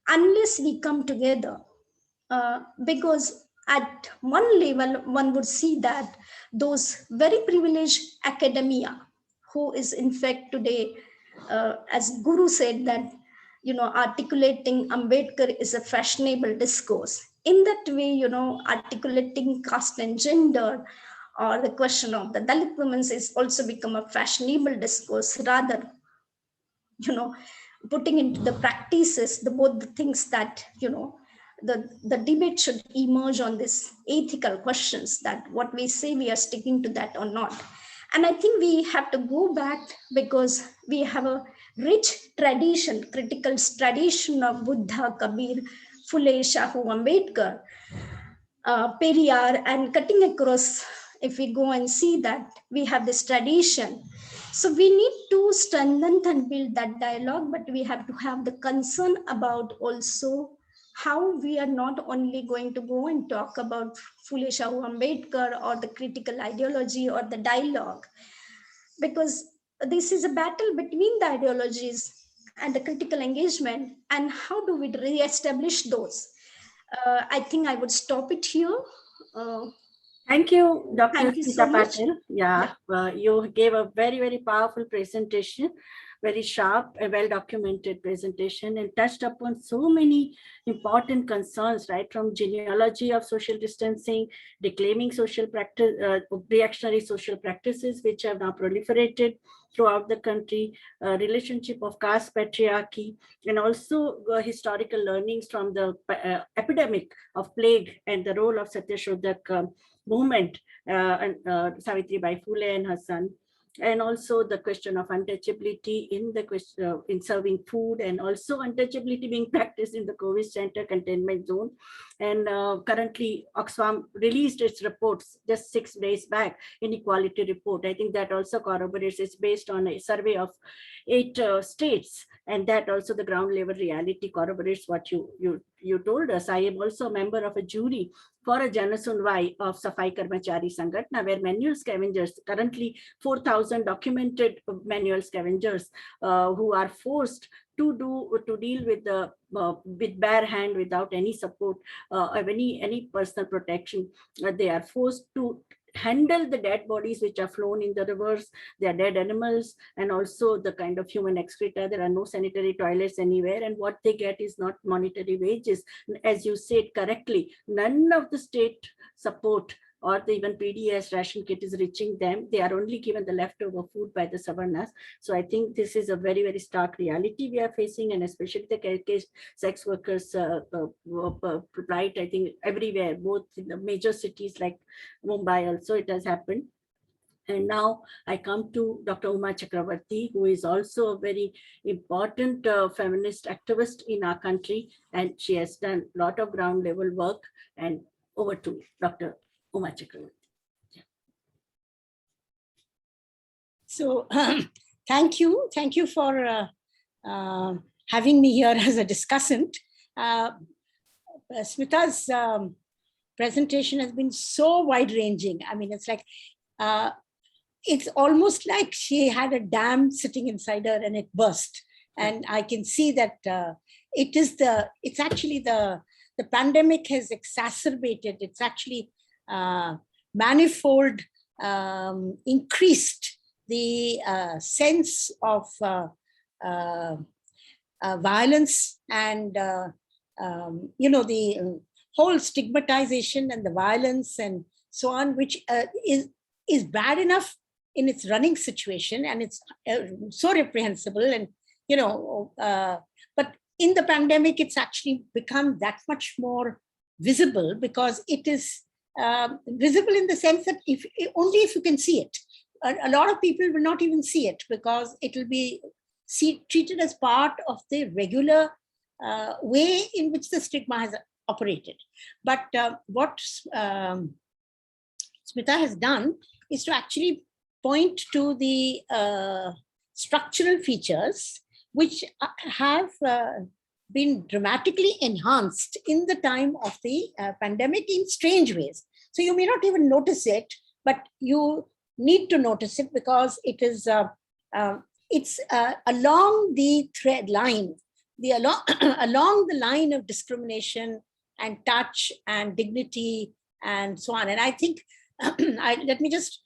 unless we come together, because at one level one would see that those very privileged academia, who is in fact today, as Guru said, that articulating Ambedkar is a fashionable discourse. In that way, articulating caste and gender, or the question of the Dalit women, is also become a fashionable discourse, rather putting into the practices both the things that the debate should emerge on this ethical questions, that what we say, we are sticking to that or not. And I think we have to go back, because we have a rich tradition, critical tradition of Buddha, Kabir, Phule, Shahu, Ambedkar, Periyar, and cutting across. If we go and see that we have this tradition, so we need to strengthen and build that dialogue, but we have to have the concern about also how we are not only going to go and talk about Phule, Shahu, Ambedkar, or the critical ideology or the dialogue, because this is a battle between the ideologies and the critical engagement, and how do we re-establish those? I think I would stop it here. Thank you, Dr. Thank you Smita so much. Patil. Yeah, you gave a very, very powerful presentation, very sharp, a well-documented presentation, and touched upon so many important concerns, right? From genealogy of social distancing, declaiming social practice, reactionary social practices, which have now proliferated throughout the country, relationship of caste patriarchy, and also historical learnings from the epidemic of plague and the role of Satyashodhak movement, and Savitribai Phule and her son, and also the question of untouchability in the question in serving food, and also untouchability being practiced in the COVID center containment zone. And currently Oxfam released its reports just 6 days back, inequality report. I think that also corroborates, it's based on a survey of 8 states, and that also the ground level reality corroborates what you told us. I am also a member of a jury for a Janasunvai of Safai Karmachari Sangatna, where manual scavengers, currently 4,000 documented manual scavengers who are forced to deal with the with bare hand, without any support of any personal protection. They are forced to handle the dead bodies which are flown in the rivers. They are dead animals, and also the kind of human excreta. There are no sanitary toilets anywhere, and what they get is not monetary wages. As you said correctly, none of the state support or even PDS ration kit is reaching them. They are only given the leftover food by the Savarnas. So I think this is a very, very stark reality we are facing, and especially the sex workers plight, I think everywhere, both in the major cities like Mumbai also it has happened. And now I come to Dr. Uma Chakravarti, who is also a very important feminist activist in our country, and she has done a lot of ground level work. And over to Dr. Uma Chakravarti. So thank you for having me here as a discussant. Smita's presentation has been so wide-ranging. I mean, it's like, it's almost like she had a dam sitting inside her and it burst. And I can see that it's actually the pandemic has exacerbated, it's actually manifold, increased the sense of violence and, the whole stigmatization and the violence and so on, which is bad enough in its running situation, and it's so reprehensible. And, but in the pandemic, it's actually become that much more visible, because it is visible in the sense that only if you can see it. A lot of people will not even see it, because it will be treated as part of the regular way in which the stigma has operated. But what Smita has done is to actually point to the structural features which have been dramatically enhanced in the time of the pandemic in strange ways. So you may not even notice it, but you need to notice it, because it is it's along the thread line, along the line of discrimination and touch and dignity and so on. And I think let me just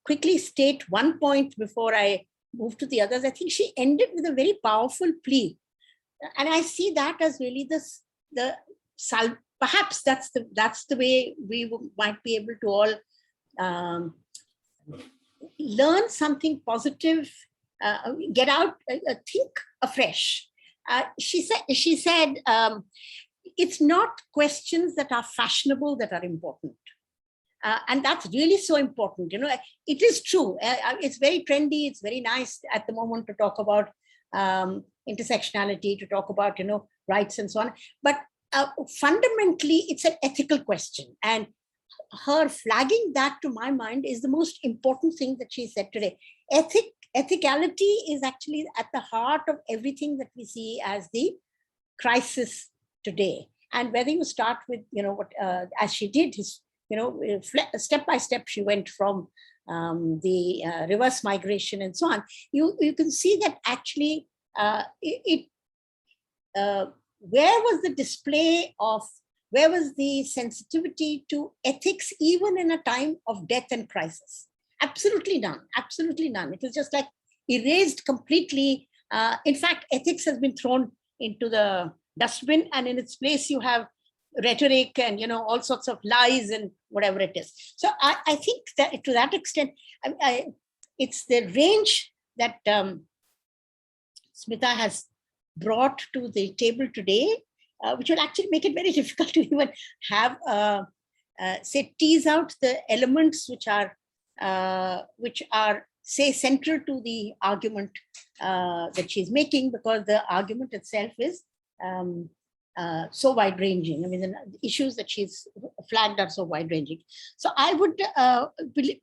quickly state one point before I move to the others. I think she ended with a very powerful plea, and I see that as really perhaps that's the way we might be able to all learn something positive, get out, think afresh. She said it's not questions that are fashionable that are important. And that's really so important. It is true. It's very trendy. It's very nice at the moment to talk about intersectionality, to talk about, rights and so on. But fundamentally, it's an ethical question. And her flagging that, to my mind, is the most important thing that she said today. Ethicality is actually at the heart of everything that we see as the crisis today. And whether you start with, what as she did, step by step, she went from the reverse migration and so on. You can see that actually where was the display of, where was the sensitivity to ethics, even in a time of death and crisis? Absolutely none, absolutely none. It was just like erased completely. In fact, ethics has been thrown into the dustbin, and in its place you have rhetoric and all sorts of lies and whatever it is. So I think that to that extent, it's the range that Smita has brought to the table today, which will actually make it very difficult to even have tease out the elements which are say central to the argument that she's making, because the argument itself is so wide-ranging. I mean, the issues that she's flagged are so wide-ranging. So I would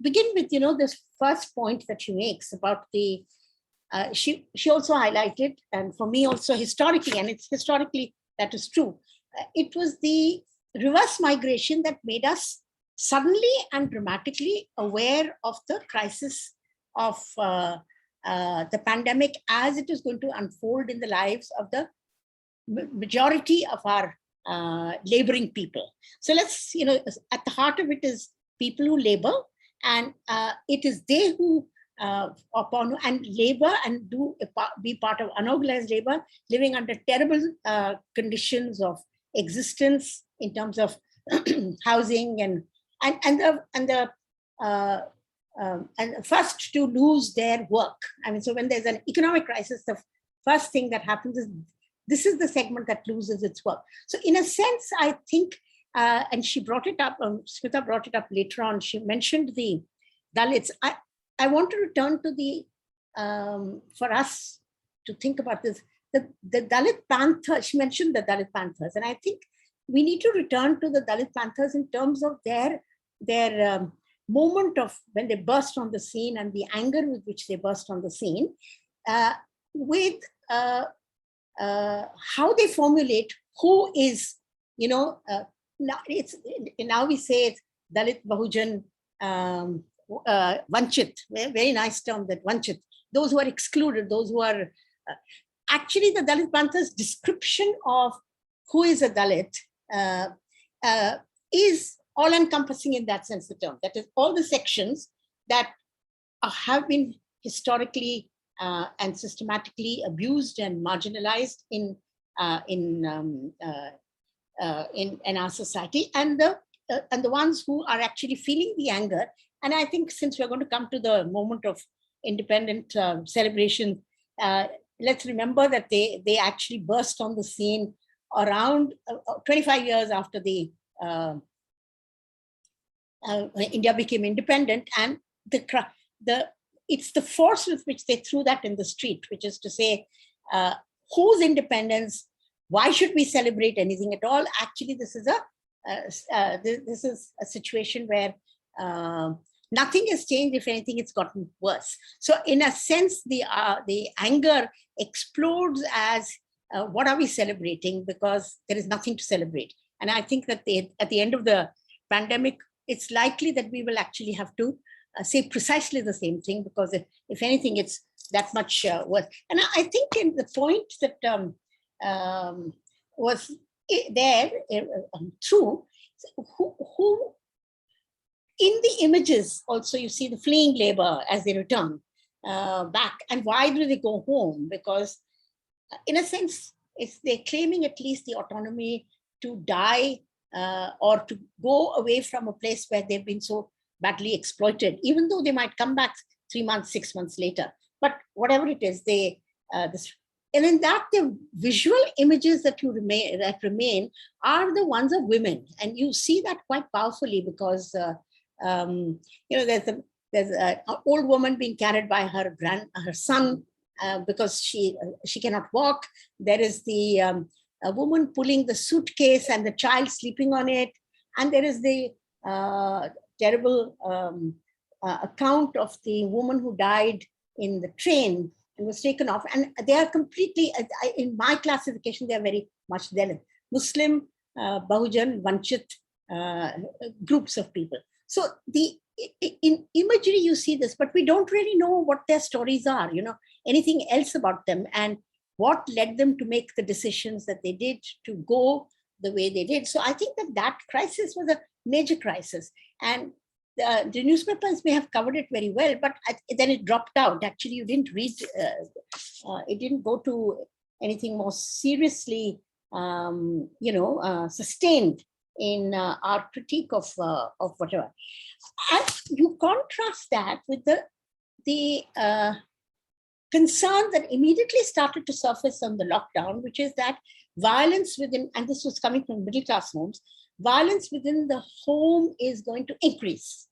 begin with, this first point that she makes about the, she also highlighted, and for me also historically, and it's historically that is true, it was the reverse migration that made us suddenly and dramatically aware of the crisis of the pandemic as it is going to unfold in the lives of the majority of our laboring people. So let's, at the heart of it is people who labor, and it is they who upon and labor and be part of unorganized labor, living under terrible conditions of existence in terms of housing and first to lose their work. I mean, so when there's an economic crisis, the first thing that happens is this is the segment that loses its work. So in a sense, I think, and she brought it up, Smita brought it up later on, she mentioned the Dalits. I want to return to the, for us to think about this, the Dalit Panthers, she mentioned the Dalit Panthers, and I think we need to return to the Dalit Panthers in terms of their moment of when they burst on the scene and the anger with which they burst on the scene, with how they formulate who is, now we say it's Dalit Bahujan Vanchit, very nice term, that Vanchit, those who are excluded, those who are, actually the Dalit Panthers' description of who is a Dalit is all-encompassing in that sense of the term. That is, all the sections that have been historically and systematically abused and marginalized in our society, and the ones who are actually feeling the anger. And I think since we're going to come to the moment of independent celebration, let's remember that they actually burst on the scene around 25 years after the India became independent, and it's the force with which they threw that in the street, which is to say, whose independence? Why should we celebrate anything at all? Actually, this is a situation where nothing has changed. If anything, it's gotten worse. So, in a sense, the anger explodes as what are we celebrating? Because there is nothing to celebrate. And I think that at the end of the pandemic, it's likely that we will actually have to say precisely the same thing, because if anything, it's that much worse. And I think in the point that was there true, who in the images also you see the fleeing labor as they return back. And why do they go home? Because in a sense, they're claiming at least the autonomy to die or to go away from a place where they've been so badly exploited, even though they might come back 3 months, 6 months later. But whatever it is, and in that, the visual images that remain are the ones of women, and you see that quite powerfully because there's an old woman being carried by her son because she cannot walk. There is a woman pulling the suitcase and the child sleeping on it, and there is the terrible account of the woman who died in the train and was taken off. And they are completely, in my classification, they are very much Dalit, Muslim, Bahujan, Vanchit groups of people. So in imagery, you see this, but we don't really know what their stories are, anything else about them, and what led them to make the decisions that they did, to go the way they did. So I think that crisis was a major crisis. And the newspapers may have covered it very well, but then it dropped out. Actually, you didn't read, it didn't go to anything more seriously, sustained in our critique of whatever. And you contrast that with the concern that immediately started to surface on the lockdown, which is that violence within, and this was coming from middle class homes, violence within the home is going to increase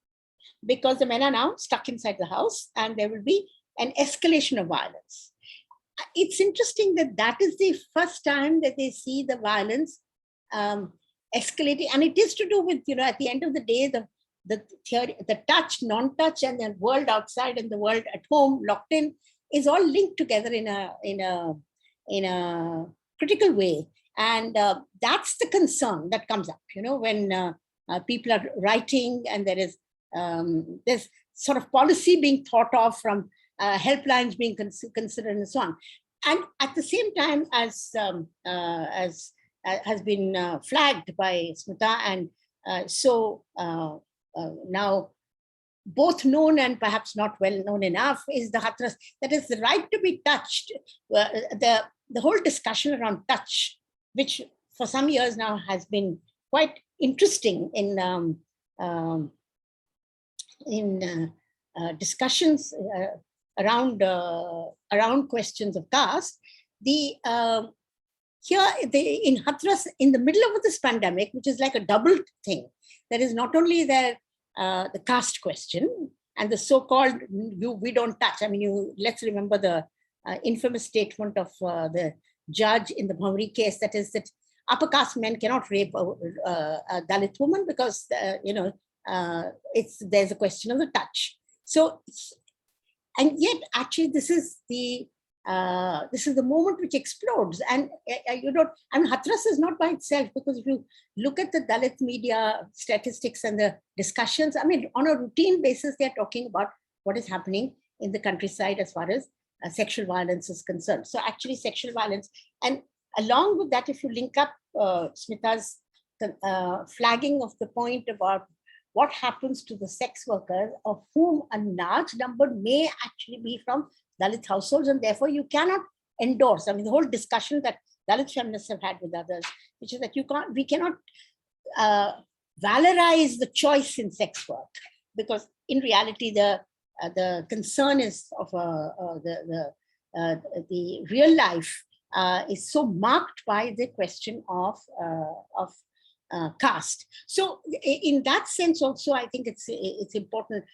because the men are now stuck inside the house and there will be an escalation of violence. It's interesting that is the first time that they see the violence escalating. And it is to do with, at the end of the day, the theory, the touch, non-touch, and the world outside and the world at home locked in is all linked together in a critical way. And that's the concern that comes up, when people are writing and there's sort of policy being thought of from helplines being considered and so on. And at the same time, as has been flagged by Smita and so now both known and perhaps not well known enough, is the Hathras, that is the right to be touched. The whole discussion around touch, which for some years now has been quite interesting in discussions around questions of caste. Here in Hathras, in the middle of this pandemic, which is like a double thing, there is not only the caste question and the so-called we don't touch. I mean, let's remember the infamous statement of the judge in the Bhavri case, that is that upper caste men cannot rape a Dalit woman because there's a question of the touch. So, and yet actually this is the moment which explodes. And Hathras is not by itself, because if you look at the Dalit media statistics and the discussions, I mean, on a routine basis, they're talking about what is happening in the countryside as far as sexual violence is concerned. So actually sexual violence, and along with that, if you link up Smita's flagging of the point about what happens to the sex workers, of whom a large number may actually be from Dalit households, and therefore you cannot endorse. I mean, the whole discussion that Dalit feminists have had with others, which is that we cannot valorize the choice in sex work, because in reality the concern is of the real life is so marked by the question of caste. So in that sense also, I think it's important.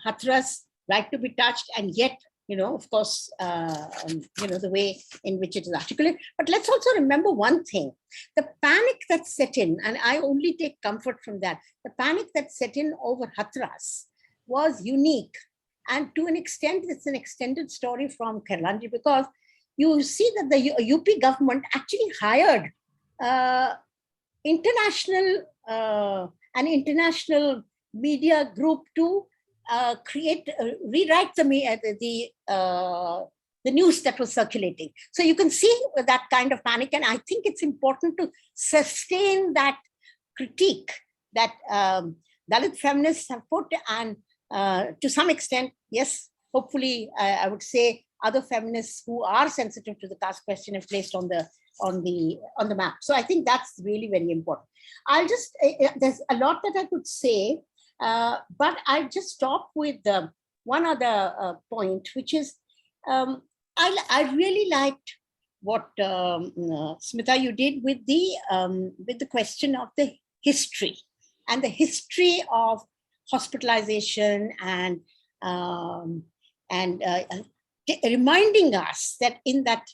Hathras right to be touched, and yet, of course, the way in which it is articulated. But let's also remember one thing: the panic that set in, and I only take comfort from that. The panic that set in over Hathras was unique, and to an extent, it's an extended story from Kerala, because you see that the UP government actually hired an international media group to rewrite the news that was circulating. So you can see that kind of panic, and I think it's important to sustain that critique that Dalit feminists have put, and to some extent, yes, hopefully, I would say other feminists who are sensitive to the caste question have placed on the map. So I think that's really very important. I'll just there's a lot that I could say, but I'll just stop with one other point, which is I really liked what Smita you did with the question of the history and the history of hospitalization and reminding us that in that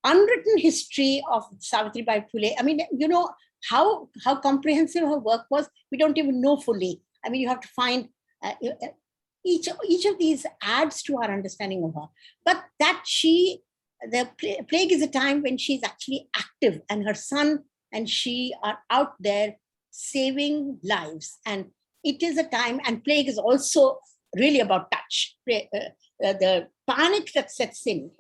unwritten history of Savitribai Phule, I mean, how comprehensive her work was, we don't even know fully. I mean, you have to find each of these adds to our understanding of her. But that the plague is a time when she's actually active, and her son and she are out there saving lives. And it is a time, and plague is also really about touch. The panic that sets in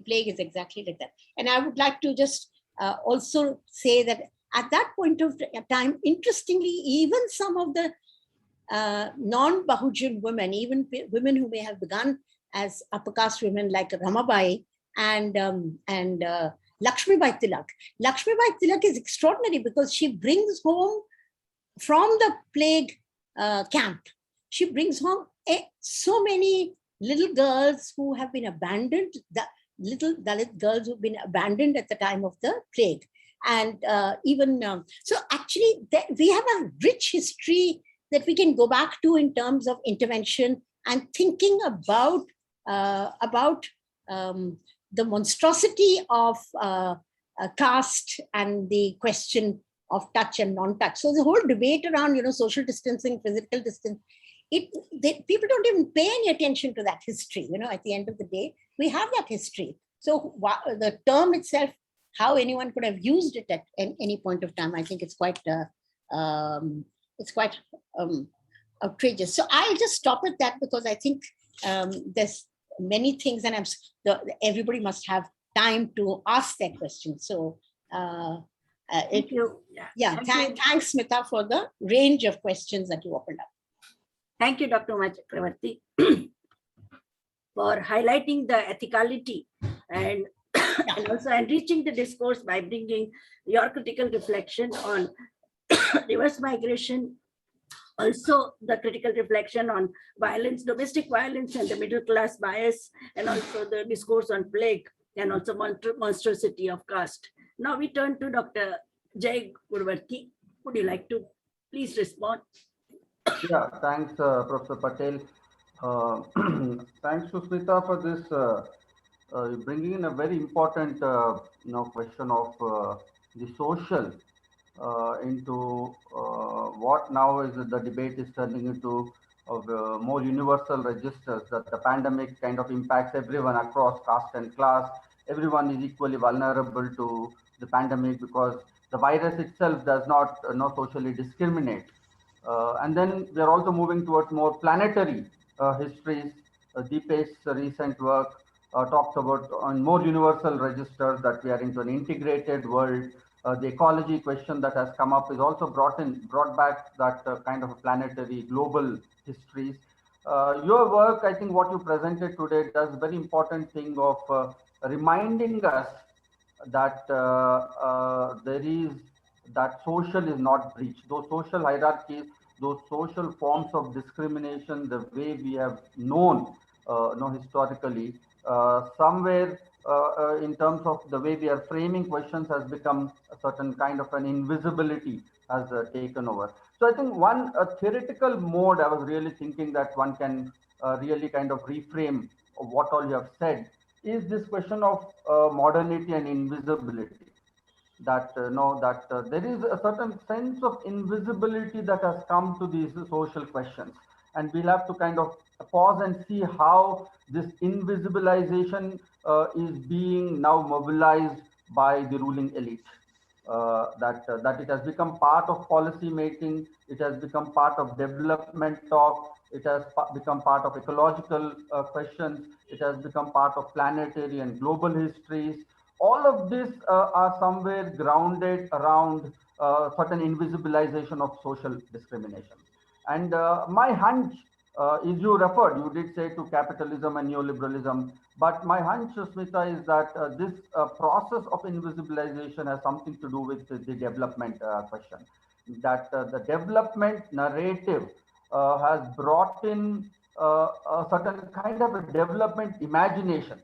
plague is exactly like that. And I would like to just also say that at that point of time, interestingly, even some of the non-Bahujan women, even women who may have begun as upper caste women like Ramabai and Lakshmibai Tilak. Lakshmibai Tilak is extraordinary because she brings home from the plague camp, she brings home so many little girls who have been abandoned, the little Dalit girls who've been abandoned at the time of the plague. And so actually we have a rich history that we can go back to in terms of intervention and thinking about the monstrosity of caste and the question of touch and non-touch. So the whole debate around, social distancing, physical distance, people don't even pay any attention to that history. At the end of the day, we have that history. So the term itself, how anyone could have used it at any point of time, I think it's quite outrageous. So I'll just stop at that because I think there's many things, and everybody must have time to ask their questions. So thank you. Thanks, Smita, for the range of questions that you opened up. Thank you, Dr. Uma Chakravarti, for highlighting the ethicality and, and also enriching the discourse by bringing your critical reflection on reverse migration, also the critical reflection on violence, domestic violence, and the middle class bias, and also the discourse on plague, and also monstrosity of caste. Now we turn to Dr. Ajay Gudavarthy. Would you like to please respond? Yeah, thanks, Professor Patel. Thanks to Smita for this bringing in a very important question of the social into what now is the debate is turning into of more universal registers, that the pandemic kind of impacts everyone across caste and class. Everyone is equally vulnerable to the pandemic because the virus itself does not socially discriminate. And then we are also moving towards more planetary histories. Deepest recent work talks about on more universal registers that we are into an integrated world. The ecology question that has come up is also brought back that kind of a planetary global histories. Your work, I think what you presented today does a very important thing of reminding us that there is that social is not breached. Those social hierarchies, those social forms of discrimination, the way we have known, historically, somewhere in terms of the way we are framing questions has become a certain kind of an invisibility has taken over. So I think one theoretical mode, I was really thinking that one can really kind of reframe what all you have said, is this question of modernity and invisibility. That there is a certain sense of invisibility that has come to these social questions, and we'll have to kind of pause and see how this invisibilization is being now mobilized by the ruling elite. That it has become part of policy making, it has become part of development talk, it has become part of ecological questions, it has become part of planetary and global histories. All of this are somewhere grounded around certain invisibilization of social discrimination. And my hunch is, you did say to capitalism and neoliberalism, but my hunch, Smita, is that this process of invisibilization has something to do with the development question. That the development narrative has brought in a certain kind of a development imagination,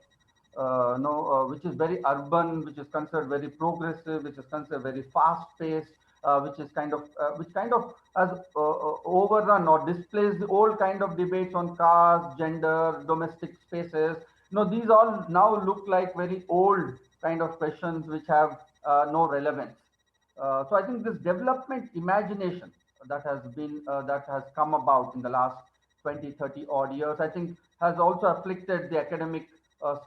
which is very urban, which is considered very progressive, which is considered very fast-paced, which kind of has overrun or displays the old kind of debates on caste, gender, domestic spaces. These all now look like very old kind of questions which have no relevance. So I think this development imagination that has come about in the last 20, 30 odd years, I think has also afflicted the academic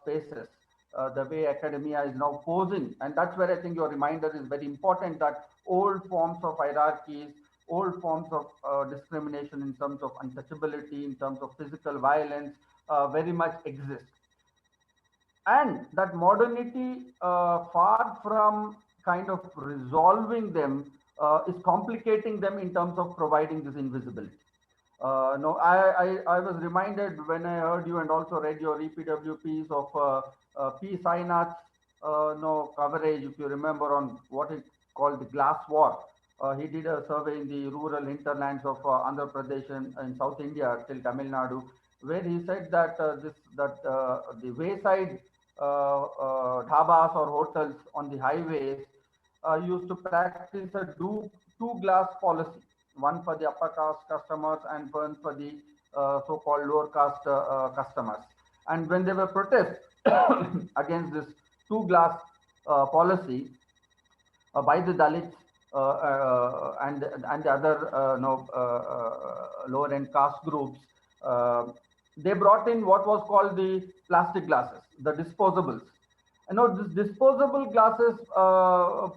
spaces, the way academia is now posing. And that's where I think your reminder is very important, that old forms of hierarchies, old forms of discrimination in terms of untouchability, in terms of physical violence, very much exist. And that modernity, far from kind of resolving them, is complicating them in terms of providing this invisibility. No, I was reminded when I heard you and also read your EPW piece of P. Sainath's coverage, if you remember, on what is called the glass war. He did a survey in the rural hinterlands of Andhra Pradesh and in South India till Tamil Nadu, where he said that the wayside dhabas or hotels on the highways used to practice a two glass policy, one for the upper caste customers and one for the so-called lower caste customers. And when there were protests against this two glass policy by the Dalits and the other lower end caste groups, they brought in what was called the plastic glasses, the disposables. This disposable glasses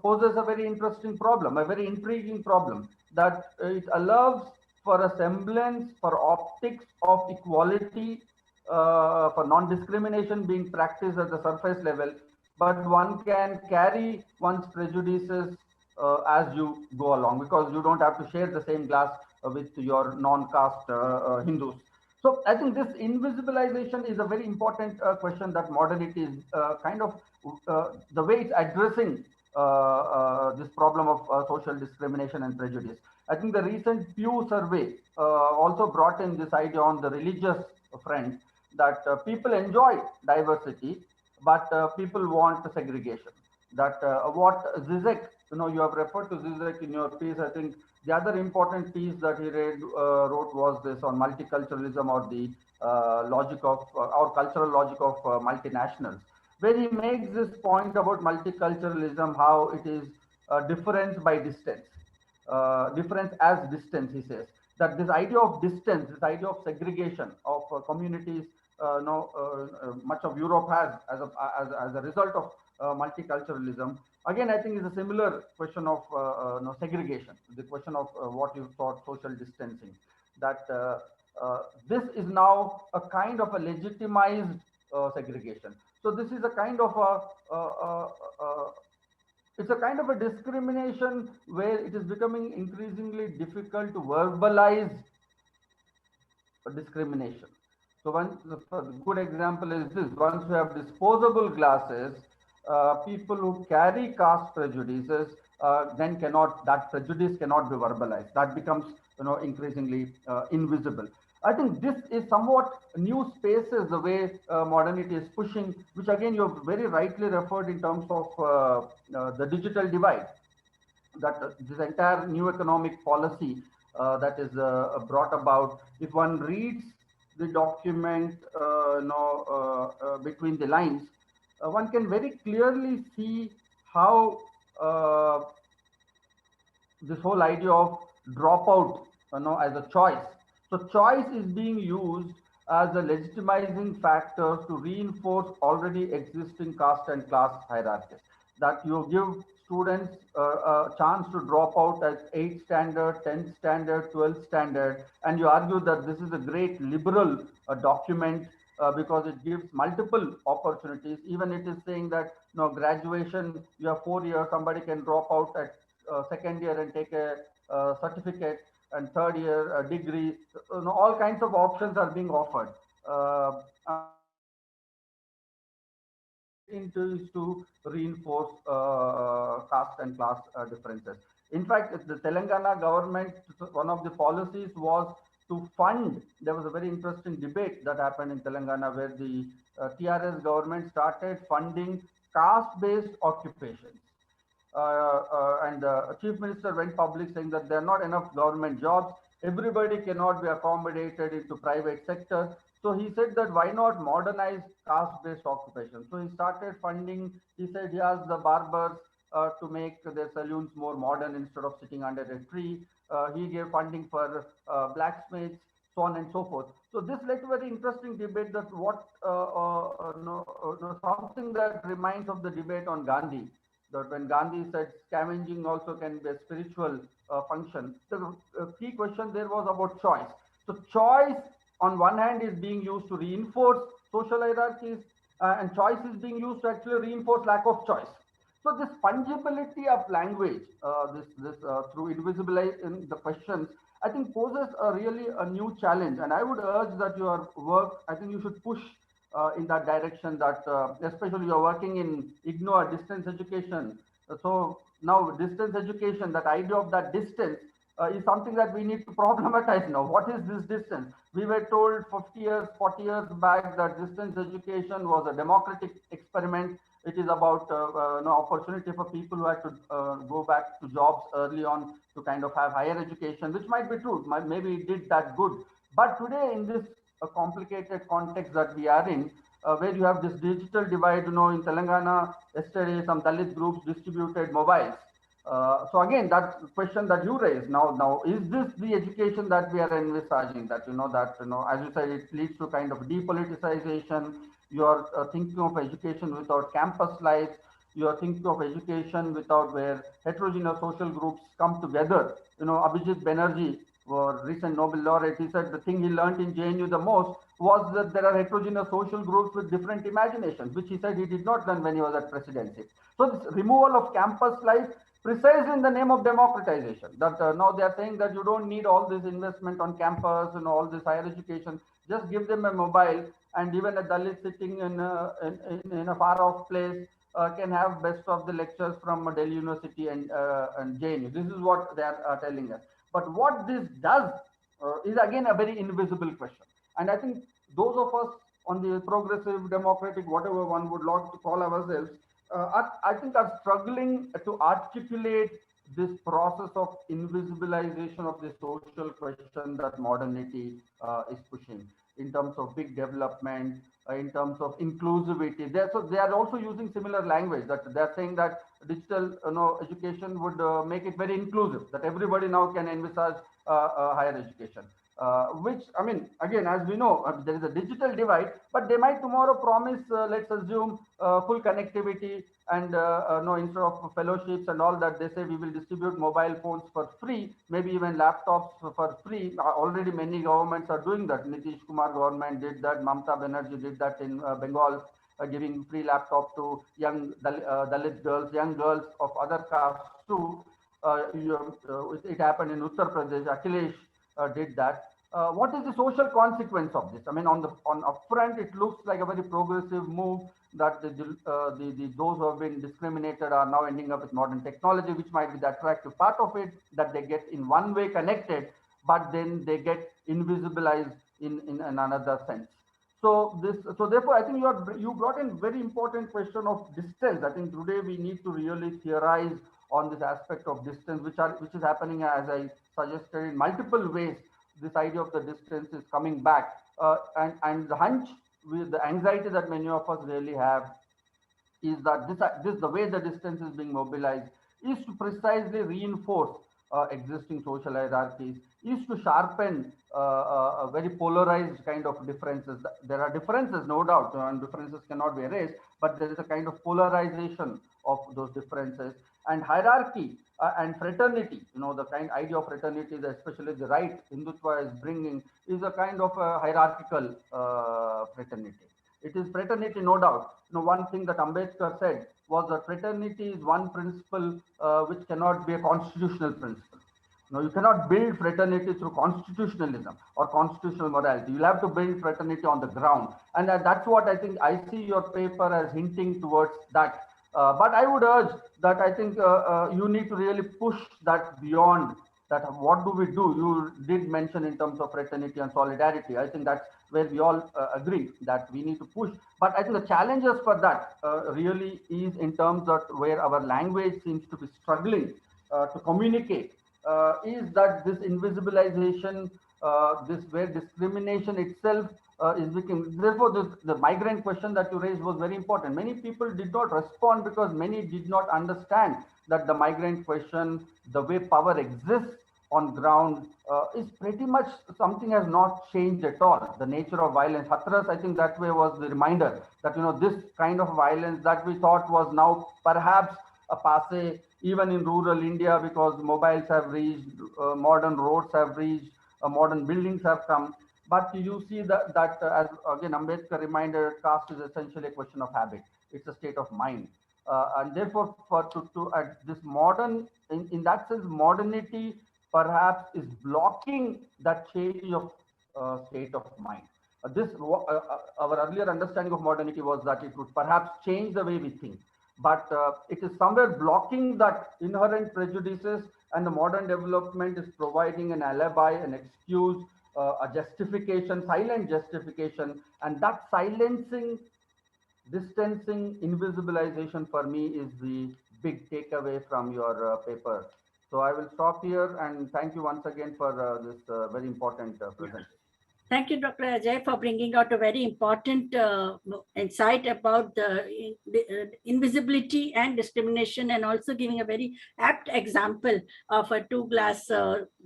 poses a very interesting problem, a very intriguing problem, that it allows for a semblance, for optics of equality, for non-discrimination being practiced at the surface level, but one can carry one's prejudices as you go along, because you don't have to share the same glass with your non-caste Hindus. So I think this invisibilization is a very important question that modernity is kind of the way it's addressing this problem of social discrimination and prejudice. I think the recent Pew survey also brought in this idea on the religious front that people enjoy diversity, but people want segregation. That what Zizek, you have referred to Zizek in your piece. I think the other important piece that he wrote was this on multiculturalism, or the logic of or cultural logic of multinationals, where he makes this point about multiculturalism, how it is difference by distance, difference as distance. He says that this idea of distance, this idea of segregation of communities, much of Europe has as a result of multiculturalism. Again, I think is a similar question of segregation, the question of what you thought social distancing. That this is now a kind of a legitimized segregation. So this is a kind of it's a kind of a discrimination where it is becoming increasingly difficult to verbalize discrimination. So one good example is this: once we have disposable glasses, people who carry caste prejudices then that prejudice cannot be verbalized. That becomes increasingly invisible. I think this is somewhat new spaces, the way modernity is pushing, which again you have very rightly referred in terms of the digital divide. That this entire new economic policy that is brought about, if one reads the document between the lines, one can very clearly see how this whole idea of dropout as a choice. So choice is being used as a legitimizing factor to reinforce already existing caste and class hierarchies. That you give students a chance to drop out at 8th standard, 10th standard, 12th standard, and you argue that this is a great liberal document because it gives multiple opportunities. Even it is saying that graduation, you have 4 years, somebody can drop out at second year and take a certificate, and third year a degree. All kinds of options are being offered. To reinforce caste and class differences. In fact, the Telangana government, one of the policies was to fund. There was a very interesting debate that happened in Telangana where the TRS government started funding caste-based occupations. And the chief minister went public saying that there are not enough government jobs. Everybody cannot be accommodated into private sector. So he said that why not modernize caste-based occupations? So he started funding. He said he asked the barbers to make their saloons more modern instead of sitting under a tree. He gave funding for blacksmiths, so on and so forth. So this led to a very interesting debate that something that reminds of the debate on Gandhi. That when Gandhi said scavenging also can be a spiritual function, the key question there was about choice. So choice on one hand is being used to reinforce social hierarchies, and choice is being used to actually reinforce lack of choice. So this fungibility of language, through invisibilizing the questions, I think poses really a new challenge. And I would urge that your work, I think you should push in that direction, that especially you're working in IGNOU, distance education. So now distance education, that idea of that distance is something that we need to problematize now. What is this distance? We were told 50 years, 40 years back that distance education was a democratic experiment. It is about opportunity for people who had to go back to jobs early on to kind of have higher education, which might be true. Maybe it did that good. But today in this complicated context that we are in, where you have this digital divide, in Telangana, yesterday some Dalit groups distributed mobiles. So again, that question that you raised now, is this the education that we are envisaging? That as you said, it leads to kind of depoliticization. You are thinking of education without campus life. You are thinking of education without where heterogeneous social groups come together. Abhijit Banerjee, recent Nobel laureate, he said the thing he learned in JNU the most was that there are heterogeneous social groups with different imaginations, which he said he did not learn when he was at presidency. So this removal of campus life precisely in the name of democratization. That now they are saying that you don't need all this investment on campus and all this higher education. Just give them a mobile, and even a Dalit sitting in a far off place can have best of the lectures from Delhi University and JNU. This is what they are telling us. But what this does is again a very invisible question. And I think those of us on the progressive, democratic, whatever one would like to call ourselves, I think are struggling to articulate this process of invisibilization of the social question that modernity is pushing in terms of big development, in terms of inclusivity. So they are also using similar language, that they are saying that digital education would make it very inclusive, that everybody now can envisage higher education. Which, I mean, again, as we know, there is a digital divide, but they might tomorrow promise, let's assume, full connectivity, and no, instead of fellowships and all that, they say we will distribute mobile phones for free, maybe even laptops for free. Already many governments are doing that. Nitish Kumar government did that. Mamata Banerjee did that in Bengal, giving free laptop to young Dalit girls, young girls of other castes too. It happened in Uttar Pradesh. Akhilesh did that. What is the social consequence of this? I mean, on upfront, it looks like a very progressive move, that those who have been discriminated are now ending up with modern technology, which might be the attractive part of it, that they get in one way connected, but then they get invisibilized in another sense. So therefore, I think you brought in very important question of distance. I think today we need to really theorize on this aspect of distance, which is happening, as I suggested, in multiple ways. This idea of the distance is coming back, and the hunch, with the anxiety that many of us really have, is that this the way the distance is being mobilized is to precisely reinforce existing social hierarchies, is to sharpen a very polarized kind of differences. There are differences, no doubt, and differences cannot be erased, but there is a kind of polarization of those differences. And hierarchy and fraternity, the kind idea of fraternity that especially the right Hindutva is bringing, is a kind of a hierarchical fraternity. It is fraternity, no doubt. One thing that Ambedkar said was that fraternity is one principle which cannot be a constitutional principle. You cannot build fraternity through constitutionalism or constitutional morality. You'll have to build fraternity on the ground. And that's what I think I see your paper as hinting towards that. But I would urge that I think you need to really push that beyond that. What do we do? You did mention in terms of fraternity and solidarity. I think that's where we all agree that we need to push. But I think the challenges for that really is in terms of where our language seems to be struggling to communicate, is that this invisibilization, this where discrimination itself is becoming. Therefore, the migrant question that you raised was very important. Many people did not respond because many did not understand that the migrant question, the way power exists on ground, is pretty much something has not changed at all. The nature of violence, Hathras, I think that way was the reminder that this kind of violence that we thought was now perhaps a passe even in rural India, because mobiles have reached, modern roads have reached, modern buildings have come. But you see that as again Ambedkar reminded, caste is essentially a question of habit. It's a state of mind, and therefore this modern, in that sense, modernity perhaps is blocking that change of state of mind. Our earlier understanding of modernity was that it would perhaps change the way we think, but it is somewhere blocking that inherent prejudices, and the modern development is providing an alibi, an excuse, a justification, silent justification, and that silencing, distancing, invisibilization for me is the big takeaway from your paper. So I will stop here, and thank you once again for this very important presentation. Thank you, Dr. Ajay, for bringing out a very important insight about the invisibility and discrimination, and also giving a very apt example of a two-glass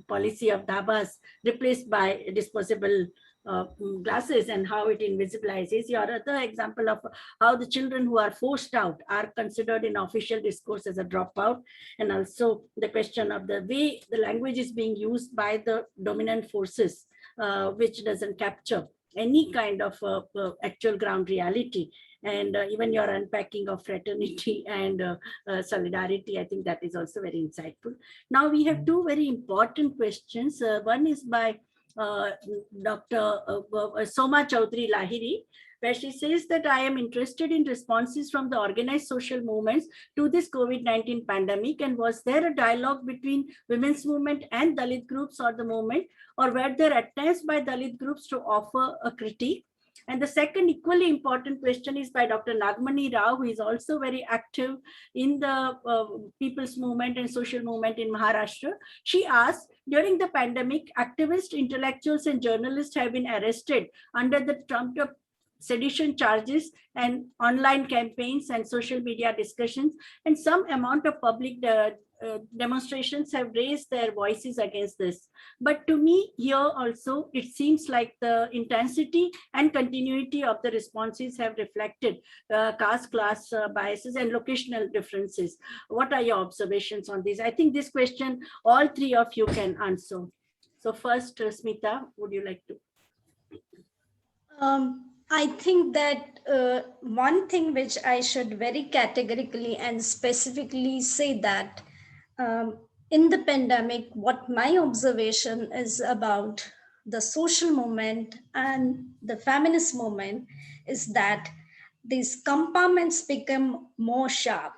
policy of dhabas replaced by disposable glasses, and how it invisibilizes. Your other example of how the children who are forced out are considered in official discourse as a dropout, and also the question of the way the language is being used by the dominant forces, which doesn't capture any kind of actual ground reality. And even your unpacking of fraternity and solidarity, I think that is also very insightful. Now we have two very important questions. One is by Dr. Soma Chaudhary Lahiri, where she says that I am interested in responses from the organized social movements to this COVID-19 pandemic, and was there a dialogue between women's movement and Dalit groups or the movement, or were there attempts by Dalit groups to offer a critique? And the second equally important question is by Dr. Nagmani Rao, who is also very active in the people's movement and social movement in Maharashtra. She asks, during the pandemic, activists, intellectuals, and journalists have been arrested under the trumped up sedition charges and online campaigns and social media discussions, and some amount of public demonstrations have raised their voices against this. But to me, here also, it seems like the intensity and continuity of the responses have reflected caste, class biases and locational differences. What are your observations on this? I think this question, all three of you can answer. So first, Smita, would you like to? I think that one thing which I should very categorically and specifically say that in the pandemic, what my observation is about the social movement and the feminist movement is that these compartments become more sharp.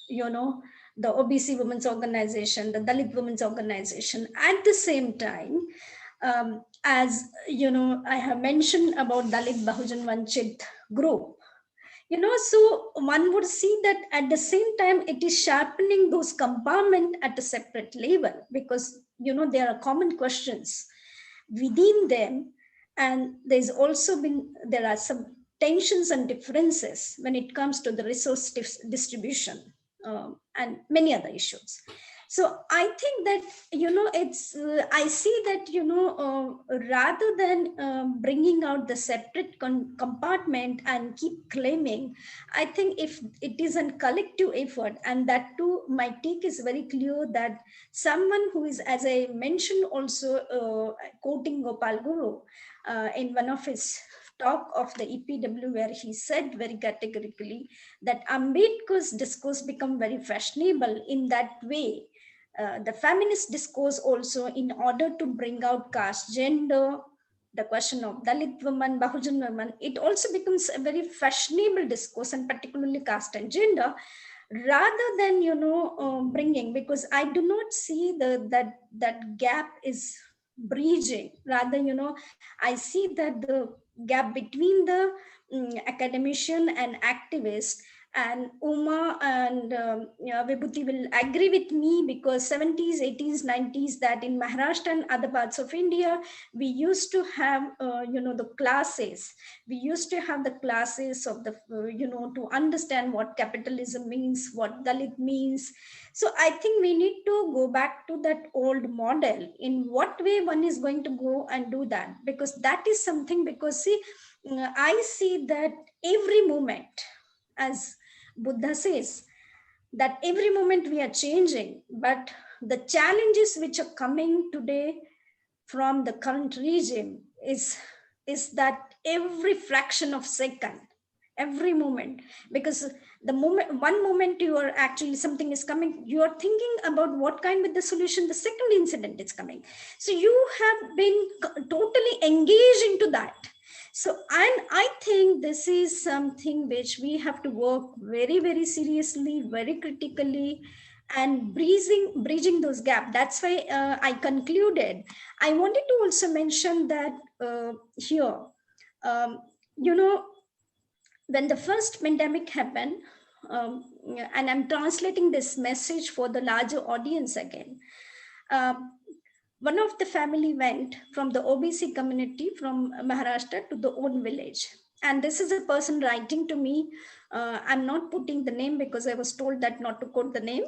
You know, the OBC Women's Organization, the Dalit Women's Organization, at the same time, as you know, I have mentioned about Dalit Bahujan Vanchit group. You know, so one would see that at the same time, it is sharpening those compartments at a separate level, because you know there are common questions within them, and there are some tensions and differences when it comes to the resource distribution, and many other issues. So I think that, you know, it's I see that, you know, rather than bringing out the separate compartment and keep claiming, I think if it is a collective effort, and that too my take is very clear that someone who is, as I mentioned also, quoting Gopal Guru in one of his talk of the EPW, where he said very categorically that Ambedkar's discourse become very fashionable in that way. The feminist discourse also, in order to bring out caste, gender, the question of Dalit women, Bahujan women, it also becomes a very fashionable discourse, and particularly caste and gender, rather than, you know, bringing, because I do not see that gap is bridging. Rather, you know, I see that the gap between the academician and activist, and Uma and Vibhuti will agree with me, because 70s, 80s, 90s, that in Maharashtra and other parts of India, we used to have, you know, the classes. We used to have the classes of the, you know, to understand what capitalism means, what Dalit means. So I think we need to go back to that old model. In what way one is going to go and do that? Because that is something, because see, I see that every moment, as Buddha says, that every moment we are changing, but the challenges which are coming today from the current regime is that every fraction of second, every moment, because the moment, one moment you are actually, something is coming, you are thinking about what kind of the solution, the second incident is coming. So you have been totally engaged into that. So, and I think this is something which we have to work very, very seriously, very critically, and bridging those gaps. That's why I concluded. I wanted to also mention that here, you know, when the first pandemic happened, and I'm translating this message for the larger audience again. One of the family went from the OBC community from Maharashtra to the own village. And this is a person writing to me. I'm not putting the name because I was told that not to quote the name.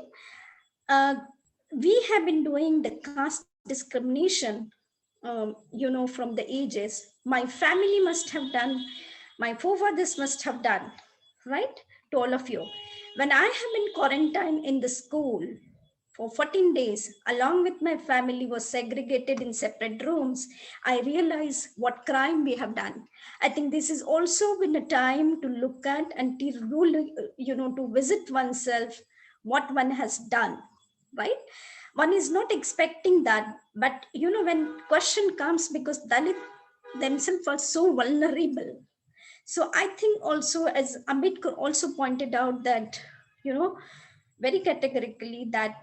We have been doing the caste discrimination, you know, from the ages. My family must have done, my forefathers must have done, right? To all of you. When I have been quarantined in the school, for 14 days, along with my family, was segregated in separate rooms, I realized what crime we have done. I think this is also been a time to look at and to visit oneself, what one has done, right? One is not expecting that, but when question comes, because Dalit themselves are so vulnerable. So I think also, as Ambedkar also pointed out, that very categorically, that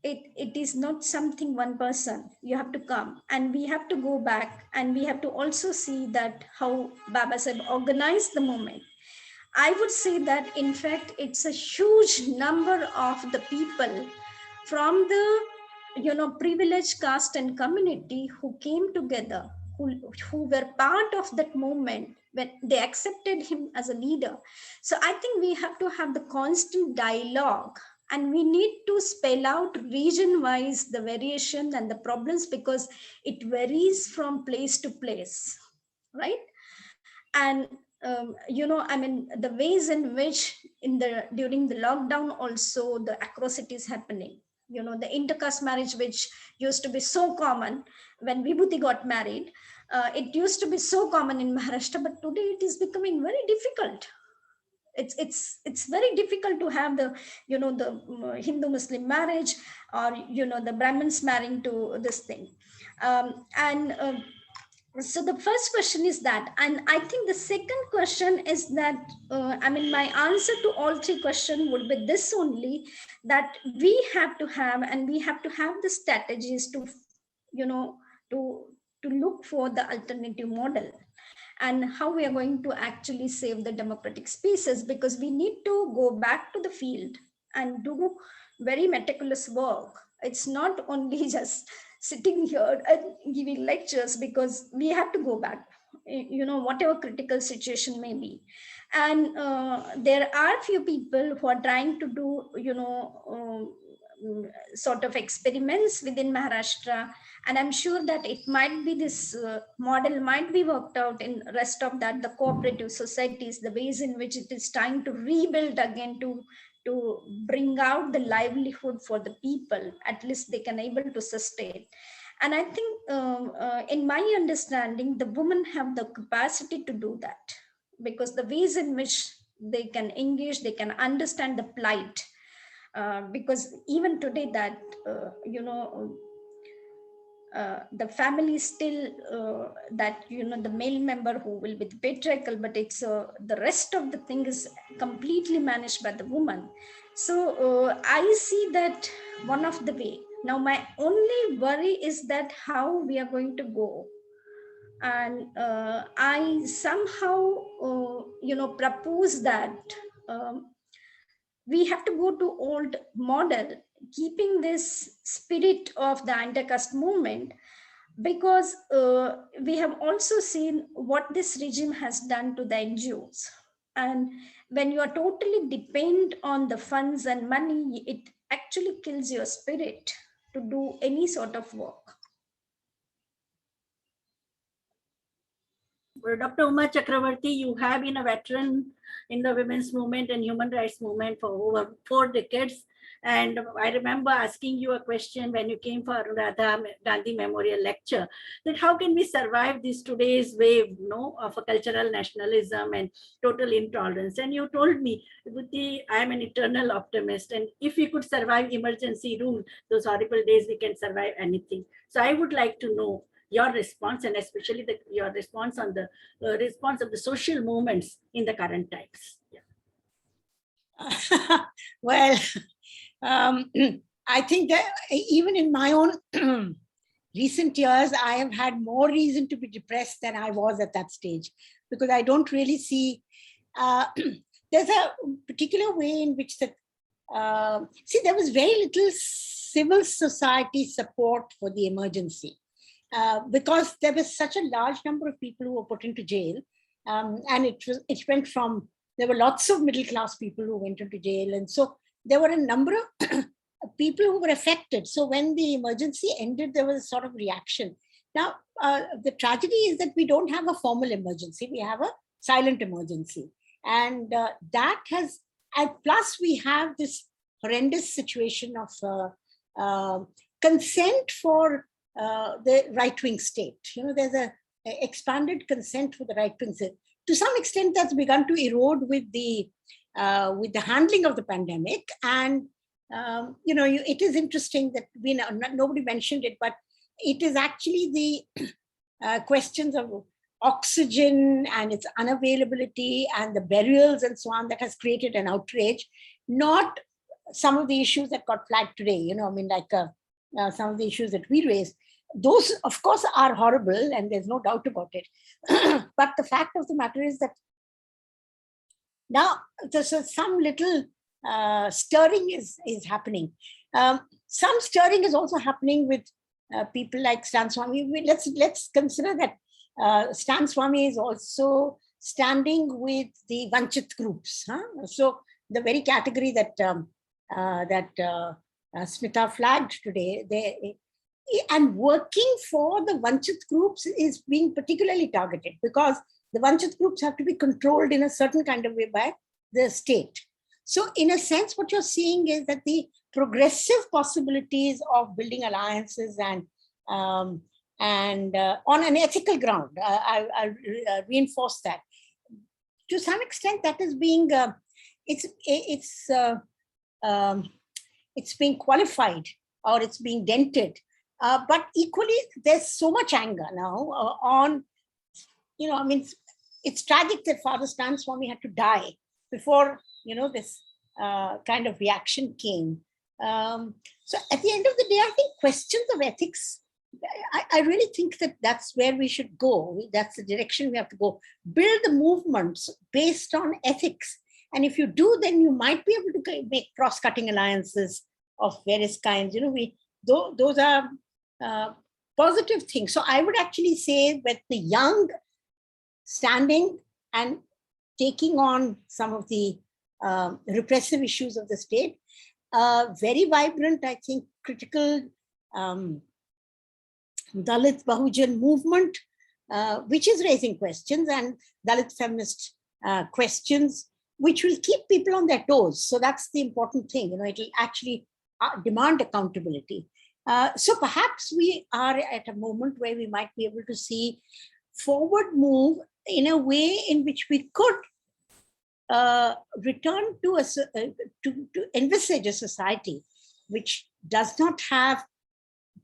it is not something one person. You have to come, and we have to go back, and we have to also see that how Baba Sahib organized the movement. I would say that in fact it's a huge number of the people from the privileged caste and community who came together, who were part of that movement when they accepted him as a leader. So I think we have to have the constant dialogue, and we need to spell out region wise the variation and the problems, because it varies from place to place, right? And the ways in which during the lockdown also the atrocities happening, the intercaste marriage, which used to be so common when Vibhuti got married. It used to be so common in Maharashtra, but today it is becoming very difficult. It's very difficult to have the Hindu Muslim marriage, or the Brahmins marrying to this thing. And So the first question is that, and I think the second question is that, my answer to all three questions would be this only, that we have to have, and we have to have the strategies to, to look for the alternative model, and how we are going to actually save the democratic spaces, because we need to go back to the field and do very meticulous work. It's not only just sitting here and giving lectures, because we have to go back, whatever critical situation may be. And there are few people who are trying to do, sort of experiments within Maharashtra, and I'm sure that it might be this model might be worked out in rest of that, the cooperative societies, the ways in which it is trying to rebuild again, to bring out the livelihood for the people, at least they can able to sustain. And I think in my understanding, the women have the capacity to do that, because the ways in which they can engage, they can understand the plight. Because even today that, the family still, that, the male member who will be the patriarchal, but it's the rest of the thing is completely managed by the woman. So I see that one of the way. Now, my only worry is that how we are going to go. And I somehow, propose that we have to go to old model, keeping this spirit of the anti-caste movement, because we have also seen what this regime has done to the NGOs. And when you are totally depend on the funds and money, it actually kills your spirit to do any sort of work. Dr. Uma Chakravarti, you have been a veteran in the women's movement and human rights movement for over 4 decades. And I remember asking you a question when you came for Radha Gandhi Memorial Lecture, that how can we survive this today's wave, of a cultural nationalism and total intolerance? And you told me, Vibhuti, I am an eternal optimist. And if we could survive emergency rule, those horrible days, we can survive anything. So I would like to know your response, and especially your response on the response of the social movements in the current times. Yeah. Well, I think that even in my own recent years, I have had more reason to be depressed than I was at that stage, because I don't really see, there's a particular way in which there was very little civil society support for the emergency. Because there was such a large number of people who were put into jail, and it went from, there were lots of middle class people who went into jail, and so there were a number of people who were affected. So when the emergency ended, there was a sort of reaction. Now, the tragedy is that we don't have a formal emergency; we have a silent emergency, and that has, and plus we have this horrendous situation of consent for the right-wing state. There's a expanded consent for the right-wing state. To some extent, that's begun to erode with the handling of the pandemic. And it is interesting that nobody mentioned it, but it is actually the questions of oxygen and its unavailability and the burials and so on that has created an outrage, not some of the issues that got flagged today, some of the issues that we raised. Those, of course, are horrible, and there's no doubt about it. But the fact of the matter is that now there's some little stirring is happening. Some stirring is also happening with people like Stan Swami. Let's consider that Stan Swami is also standing with the Vanchit groups. So the very category that Smita flagged today, and working for the Vanchit groups is being particularly targeted, because the Vanchit groups have to be controlled in a certain kind of way by the state. So in a sense, what you're seeing is that the progressive possibilities of building alliances and on an ethical ground, I reinforce that. To some extent, that is being it's being qualified, or it's being dented. But equally, there's so much anger now it's tragic that Father Stan Swami had to die before, this kind of reaction came. So at the end of the day, I think questions of ethics, I really think that that's where we should go. That's the direction we have to go. Build the movements based on ethics. And if you do, then you might be able to make cross-cutting alliances of various kinds. Those are positive things. So I would actually say that the young standing and taking on some of the repressive issues of the state, very vibrant, I think, critical Dalit Bahujan movement, which is raising questions, and Dalit feminist questions, which will keep people on their toes. So that's the important thing. It will actually demand accountability. So perhaps we are at a moment where we might be able to see forward move in a way in which we could return to envisage a society which does not have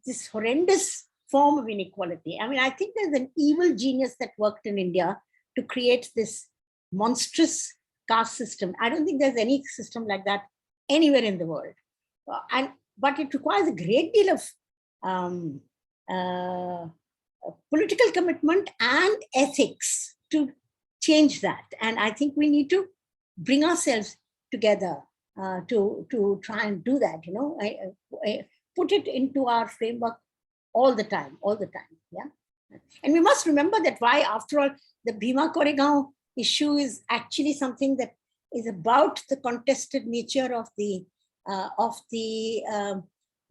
this horrendous form of inequality. I mean, I think there's an evil genius that worked in India to create this monstrous caste system. I don't think there's any system like that anywhere in the world. But it requires a great deal of political commitment and ethics to change that. And I think we need to bring ourselves together to try and do that, put it into our framework all the time, yeah. And we must remember that why, after all, the Bhima Koregaon issue is actually something that is about the contested nature of the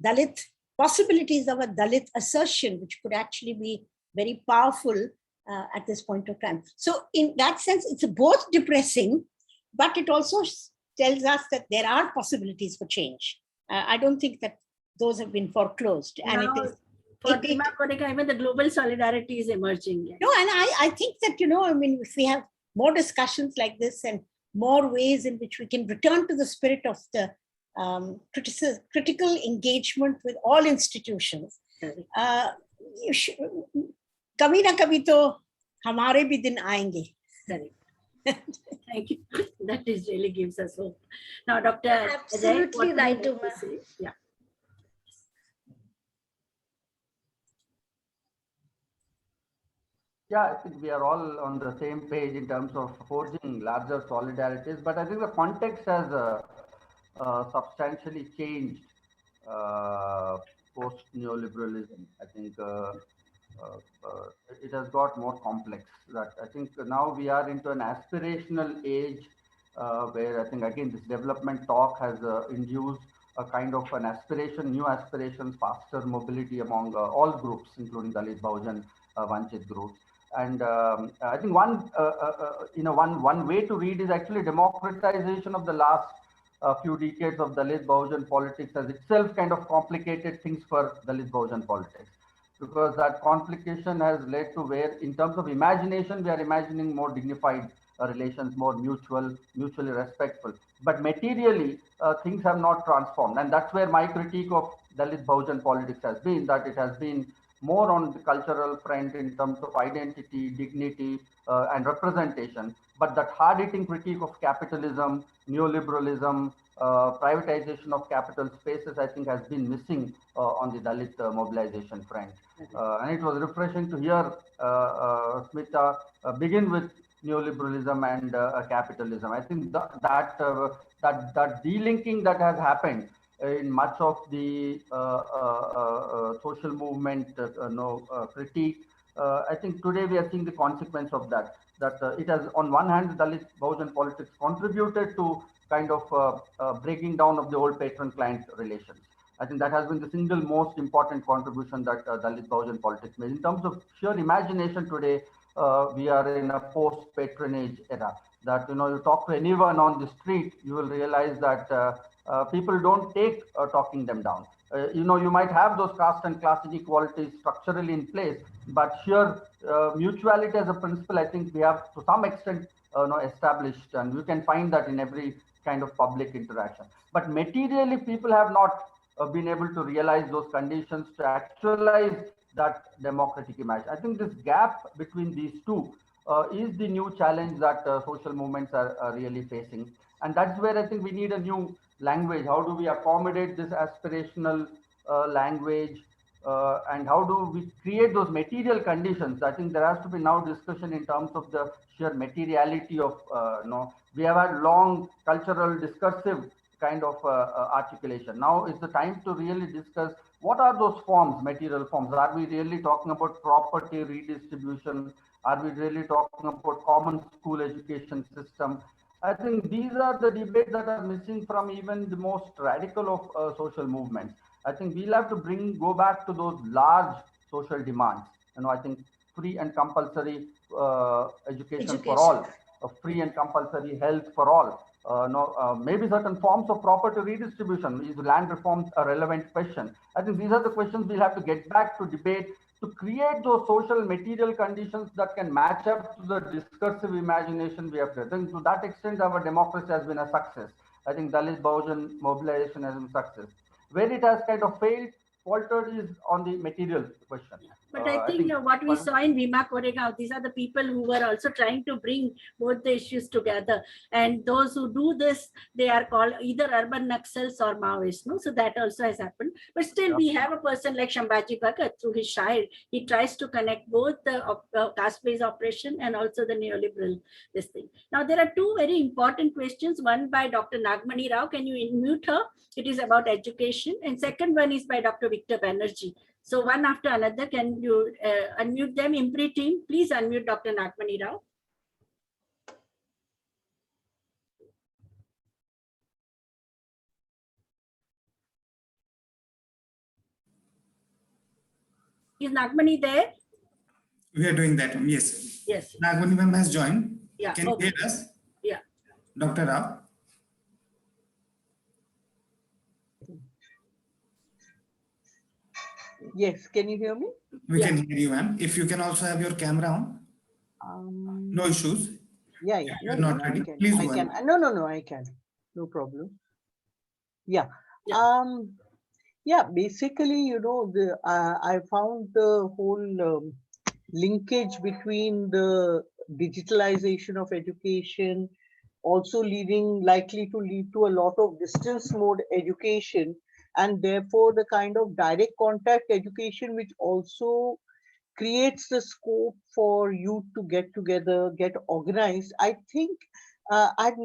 Dalit possibilities of a Dalit assertion, which could actually be very powerful at this point of time. So in that sense, it's both depressing, but it also tells us that there are possibilities for change. I don't think that those have been foreclosed. And it is for Bhima Koregaon, even the global solidarity is emerging. No, and I think that, if we have more discussions like this and more ways in which we can return to the spirit of the critical engagement with all institutions, kabhi na kabhi to hamare bhi din aayenge. Thank you. That really gives us hope. Now, Dr. Absolutely Ajay, right, Uma. Yeah. Yeah, I think we are all on the same page in terms of forging larger solidarities, but I think the context has substantially changed post-neoliberalism. I think it has got more complex. That I think now we are into an aspirational age where I think again this development talk has induced a kind of an aspiration, new aspirations, faster mobility among all groups, including Dalit, Bahujan, Vanchit groups. And I think one way to read is actually democratization of the last a few decades of Dalit Bahujan politics has itself kind of complicated things for Dalit Bahujan politics, because that complication has led to where, in terms of imagination, we are imagining more dignified relations, more mutually respectful. But materially, things have not transformed. And that's where my critique of Dalit Bahujan politics has been, that it has been more on the cultural front in terms of identity, dignity, and representation. But that hard-hitting critique of capitalism, neoliberalism, privatization of capital spaces, I think, has been missing on the Dalit mobilization front. And it was refreshing to hear Smita begin with neoliberalism and capitalism. I think that delinking that has happened in much of the social movement critique, I think today we are seeing the consequence of that. That it has, on one hand, Dalit Bahujan politics contributed to kind of breaking down of the old patron-client relations. I think that has been the single most important contribution that Dalit Bahujan politics made. In terms of sheer imagination today, we are in a post-patronage era. That, you talk to anyone on the street, you will realize that people don't take talking them down. You might have those caste and class inequalities structurally in place, but sheer mutuality as a principle, I think we have to some extent established, and you can find that in every kind of public interaction. But materially, people have not been able to realize those conditions to actualize that democratic image. I think this gap between these two is the new challenge that social movements are really facing. And that's where I think we need a new language. How do we accommodate this aspirational language? And how do we create those material conditions? I think there has to be now discussion in terms of the sheer materiality of, we have had long cultural discursive kind of articulation. Now is the time to really discuss what are those forms, material forms. Are we really talking about property redistribution? Are we really talking about common school education system? I think these are the debates that are missing from even the most radical of social movements. I think we'll have to go back to those large social demands. I think free and compulsory education for all, free and compulsory health for all. Maybe certain forms of property redistribution. Is land reforms a relevant question? I think these are the questions we'll have to get back to debate to create those social material conditions that can match up to the discursive imagination we have to. I think to that extent, our democracy has been a success. I think Dalit Bahujan mobilization has been a success. Where it has kind of failed, faltered is on the material question. But I think what we saw in Bhima Koregaon, these are the people who were also trying to bring both the issues together. And those who do this, they are called either urban Naxals or Maoists. No? So that also has happened. But still, we have a person like Shambhaji Bhagat, through his Shair, he tries to connect both the caste-based oppression and also the neoliberal this thing. Now, there are two very important questions. One by Dr. Nagmani Rao. Can you unmute her? It is about education. And second one is by Dr. Victor Banerjee. So one after another, can you unmute them? IMPRI team, please unmute Dr. Nagmani Rao. Is Nagmani there? We are doing that. Yes. Yes. Nagmani ma'am has joined. Yeah. Can you hear us? Yeah. Dr. Rao? Yes, can you hear me? We can hear you, ma'am. If you can also have your camera on. No issues. Yeah. You're not ready. Please go ahead. No, I can. No problem. Yeah. Basically, I found the whole linkage between the digitalization of education also likely to lead to a lot of distance mode education, and therefore the kind of direct contact education which also creates the scope for youth to get together, get organized. I think I've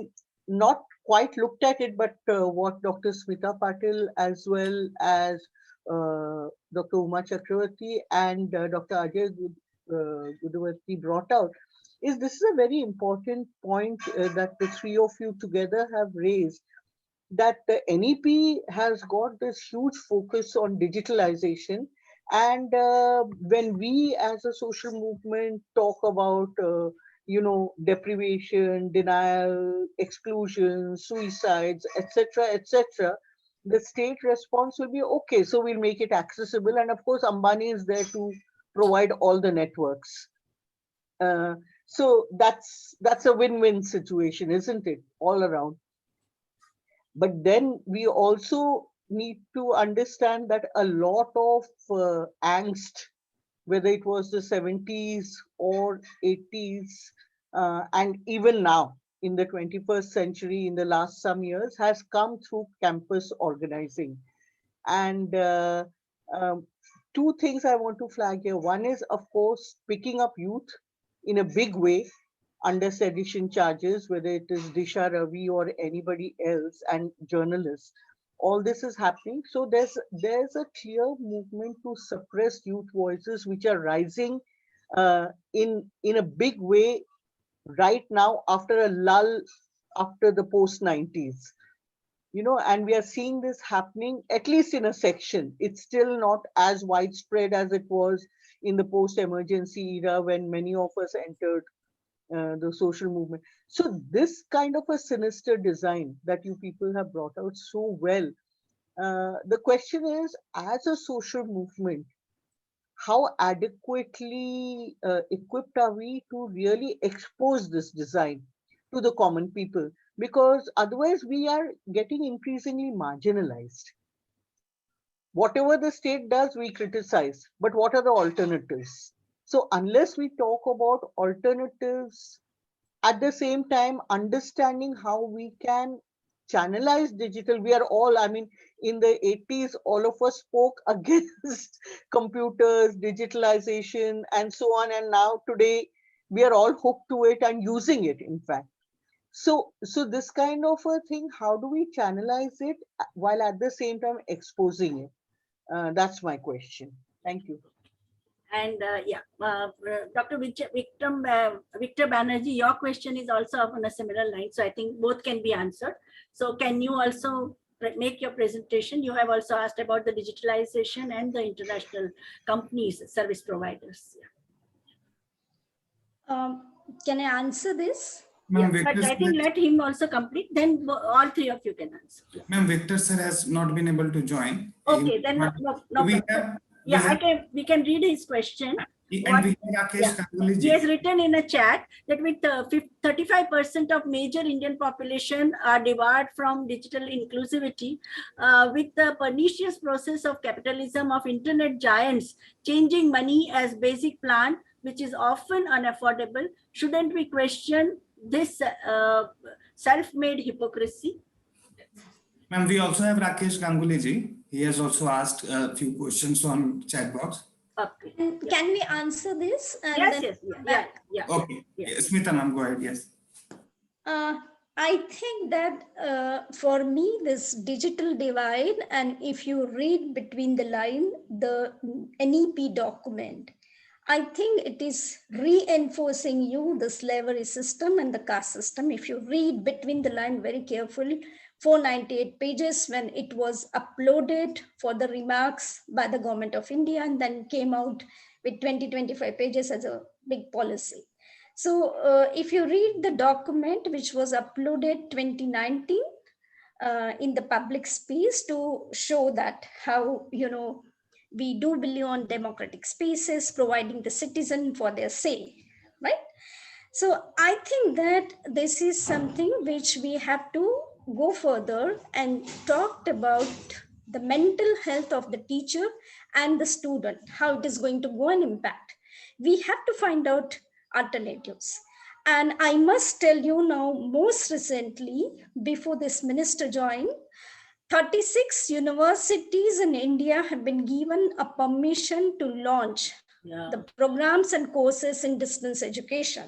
not quite looked at it, but what Dr. Smita Patil as well as Dr. Uma Chakravarti and Dr. Ajay Gudavarthy brought out is this is a very important point that the three of you together have raised, that the NEP has got this huge focus on digitalization. And when we as a social movement talk about deprivation, denial, exclusion, suicides, etc., etc., the state response will be okay. So we'll make it accessible, and of course, Ambani is there to provide all the networks. So that's a win-win situation, isn't it, all around? But then we also need to understand that a lot of angst, whether it was the 70s or 80s, and even now in the 21st century, in the last some years, has come through campus organizing. And two things I want to flag here. One is, of course, picking up youth in a big way under sedition charges, whether it is Disha Ravi or anybody else, and journalists. All this is happening. So there's a clear movement to suppress youth voices, which are rising in a big way right now after a lull after the post-90s. And we are seeing this happening, at least in a section. It's still not as widespread as it was in the post-emergency era when many of us entered the social movement. So this kind of a sinister design that you people have brought out so well, the question is, as a social movement, how adequately equipped are we to really expose this design to the common people? Because otherwise we are getting increasingly marginalized. Whatever the state does, we criticize, but what are the alternatives? So unless we talk about alternatives, at the same time understanding how we can channelize digital, we are all, in the 80s, all of us spoke against computers, digitalization, and so on. And now today, we are all hooked to it and using it, in fact. So this kind of a thing, how do we channelize it while at the same time exposing it? That's my question. Thank you. And Dr. Victor Banerjee, your question is also on a similar line. So I think both can be answered. So can you also make your presentation? You have also asked about the digitalization and the international companies, service providers. Can I answer this? Yeah, but I think let him also complete, then all three of you can answer. Yeah. Ma'am, Victor sir has not been able to join. Okay, then we can read his question. And he has written in a chat that with 35% of major Indian population are debarred from digital inclusivity, with the pernicious process of capitalism of internet giants changing money as basic plan, which is often unaffordable, shouldn't we question this self-made hypocrisy? Ma'am, we also have Rakesh Ganguly ji. He has also asked a few questions on chat box. Okay. Can we answer this? Yes. Okay. Yes. Smita ma'am, go ahead. Yes. I think that for me, this digital divide, and if you read between the line, the NEP document, I think it is reinforcing you the slavery system and the caste system. If you read between the line very carefully, 498 pages when it was uploaded for the remarks by the government of India, and then came out with 20-25 pages as a big policy. So if you read the document which was uploaded 2019 in the public space to show that how, we do believe on democratic spaces, providing the citizen for their say, right? So I think that this is something which we have to go further and talk about the mental health of the teacher and the student, how it is going to go and impact. We have to find out alternatives. And I must tell you now, most recently, before this minister joined, 36 universities in India have been given a permission to launch the programs and courses in distance education.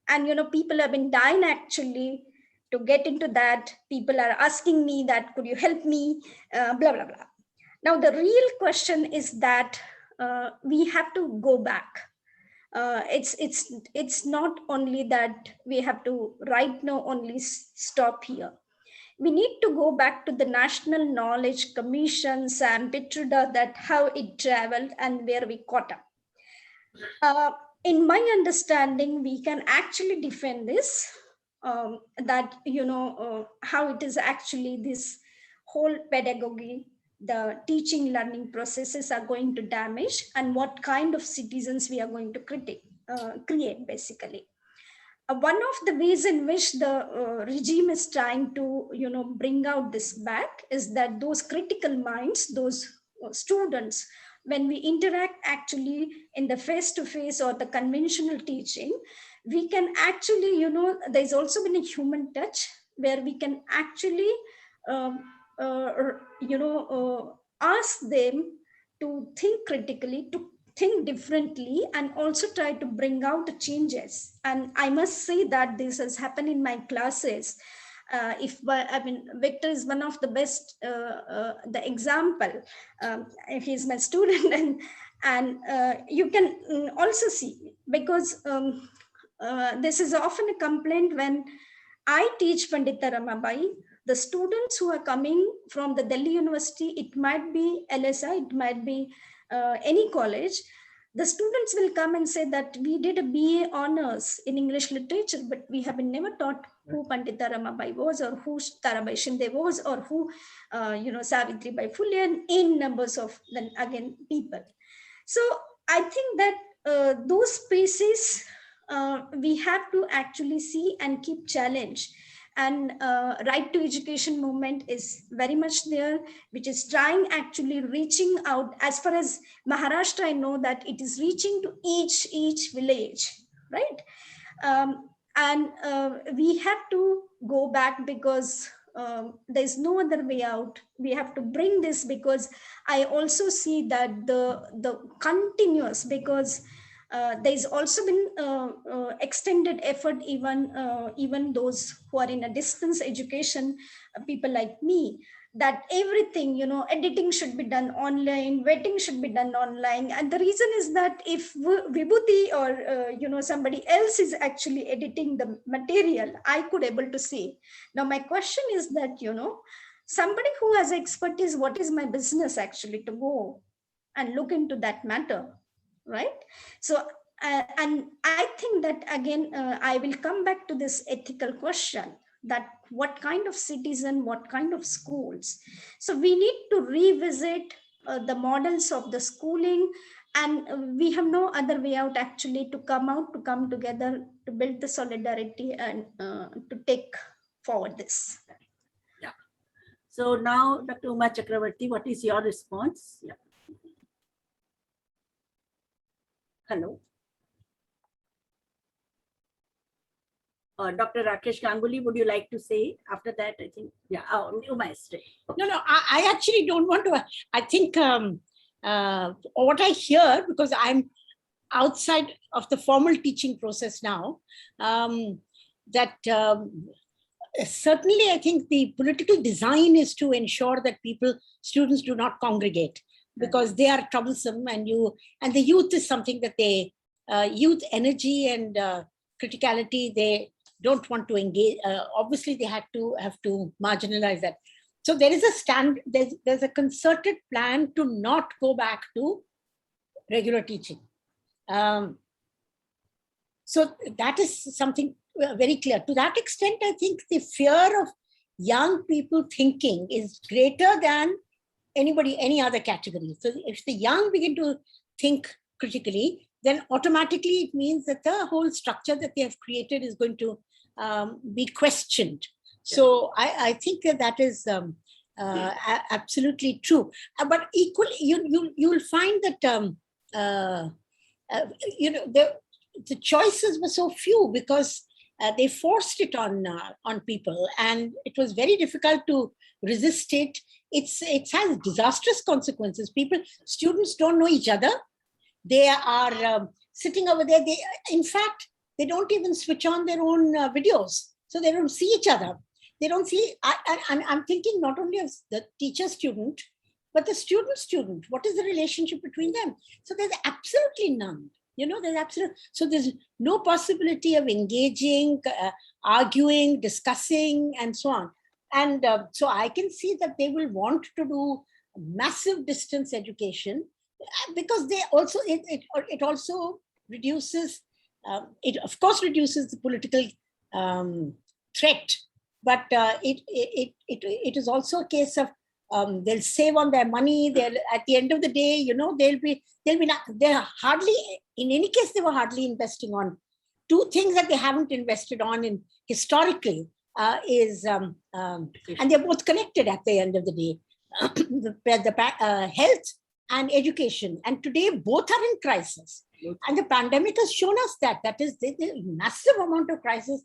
And people have been dying actually to get into that. People are asking me that, could you help me, blah, blah, blah. Now, the real question is that we have to go back. It's not only that we have to right now only stop here. We need to go back to the National Knowledge Commission, Sam Pitruda, that how it traveled and where we caught up. in my understanding, we can actually defend this, that, how it is actually this whole pedagogy, the teaching learning processes are going to damage, and what kind of citizens we are going to create, basically. One of the ways in which the regime is trying to, bring out this back is that those critical minds, those students, when we interact actually in the face-to-face or the conventional teaching, we can actually, there's also been a human touch where we can actually, um, ask them to think critically, to think differently, and also try to bring out the changes. And I must say that this has happened in my classes. Victor is one of the best, the example. He's my student, and you can also see, because this is often a complaint when I teach Pandita Ramabai. The students who are coming from the Delhi University, it might be LSI, it might be any college, the students will come and say that we did a BA honors in English literature, but we have been never taught who Pandita Ramabai was, or who Tarabai Shinde was, or who, Savitri Bai Phule, and in numbers of then again people. So I think that those spaces we have to actually see and keep challenge. And right to education movement is very much there, which is trying actually reaching out. As far as Maharashtra, I know that it is reaching to each village, right? And we have to go back, because there's no other way out. We have to bring this, because I also see that the continuous, because there's also been extended effort, even those who are in a distance education, people like me, that everything, editing should be done online, vetting should be done online. And the reason is that if Vibhuti or somebody else is actually editing the material, I could able to see. Now my question is that, somebody who has expertise, what is my business actually to go and look into that matter, right? So and I think that again, I will come back to this ethical question, that what kind of citizen, what kind of schools. So we need to revisit the models of the schooling, and we have no other way out actually to come together to build the solidarity and to take forward this. Yeah. So now, Dr. Uma Chakravarti, what is your response? Yeah. Hello. Dr. Rakesh Ganguly, would you like to say after that? I think, yeah, Uma IST. No, I actually don't want to. I think what I hear, because I'm outside of the formal teaching process now, that certainly I think the political design is to ensure that students do not congregate, because they are troublesome, and the youth is something that they, youth energy and criticality, they don't want to engage. Obviously, they have to marginalize that. So there is there's a concerted plan to not go back to regular teaching. So that is something very clear. To that extent, I think the fear of young people thinking is greater than any other category. So if the young begin to think critically, then automatically it means that the whole structure that they have created is going to be questioned. So I think that is absolutely true. But equally, you'll find that the choices were so few, because they forced it on people, and it was very difficult to resist it. It has disastrous consequences. Students don't know each other. They are sitting over there. In fact, they don't even switch on their own videos, so they don't see each other. They don't see. I'm thinking not only of the teacher-student, but the student-student. What is the relationship between them? So there's absolutely none. So there's no possibility of engaging, arguing, discussing, and so on. And so I can see that they will want to do massive distance education, because they also it also reduces, it of course reduces the political threat, but it is also a case of they'll save on their money. They'll, at the end of the day, you know, they're hardly, in any case, they were hardly investing on two things that they haven't invested on in historically and they're both connected at the end of the day, health and education. And today both are in crisis. And the pandemic has shown us that is the massive amount of crisis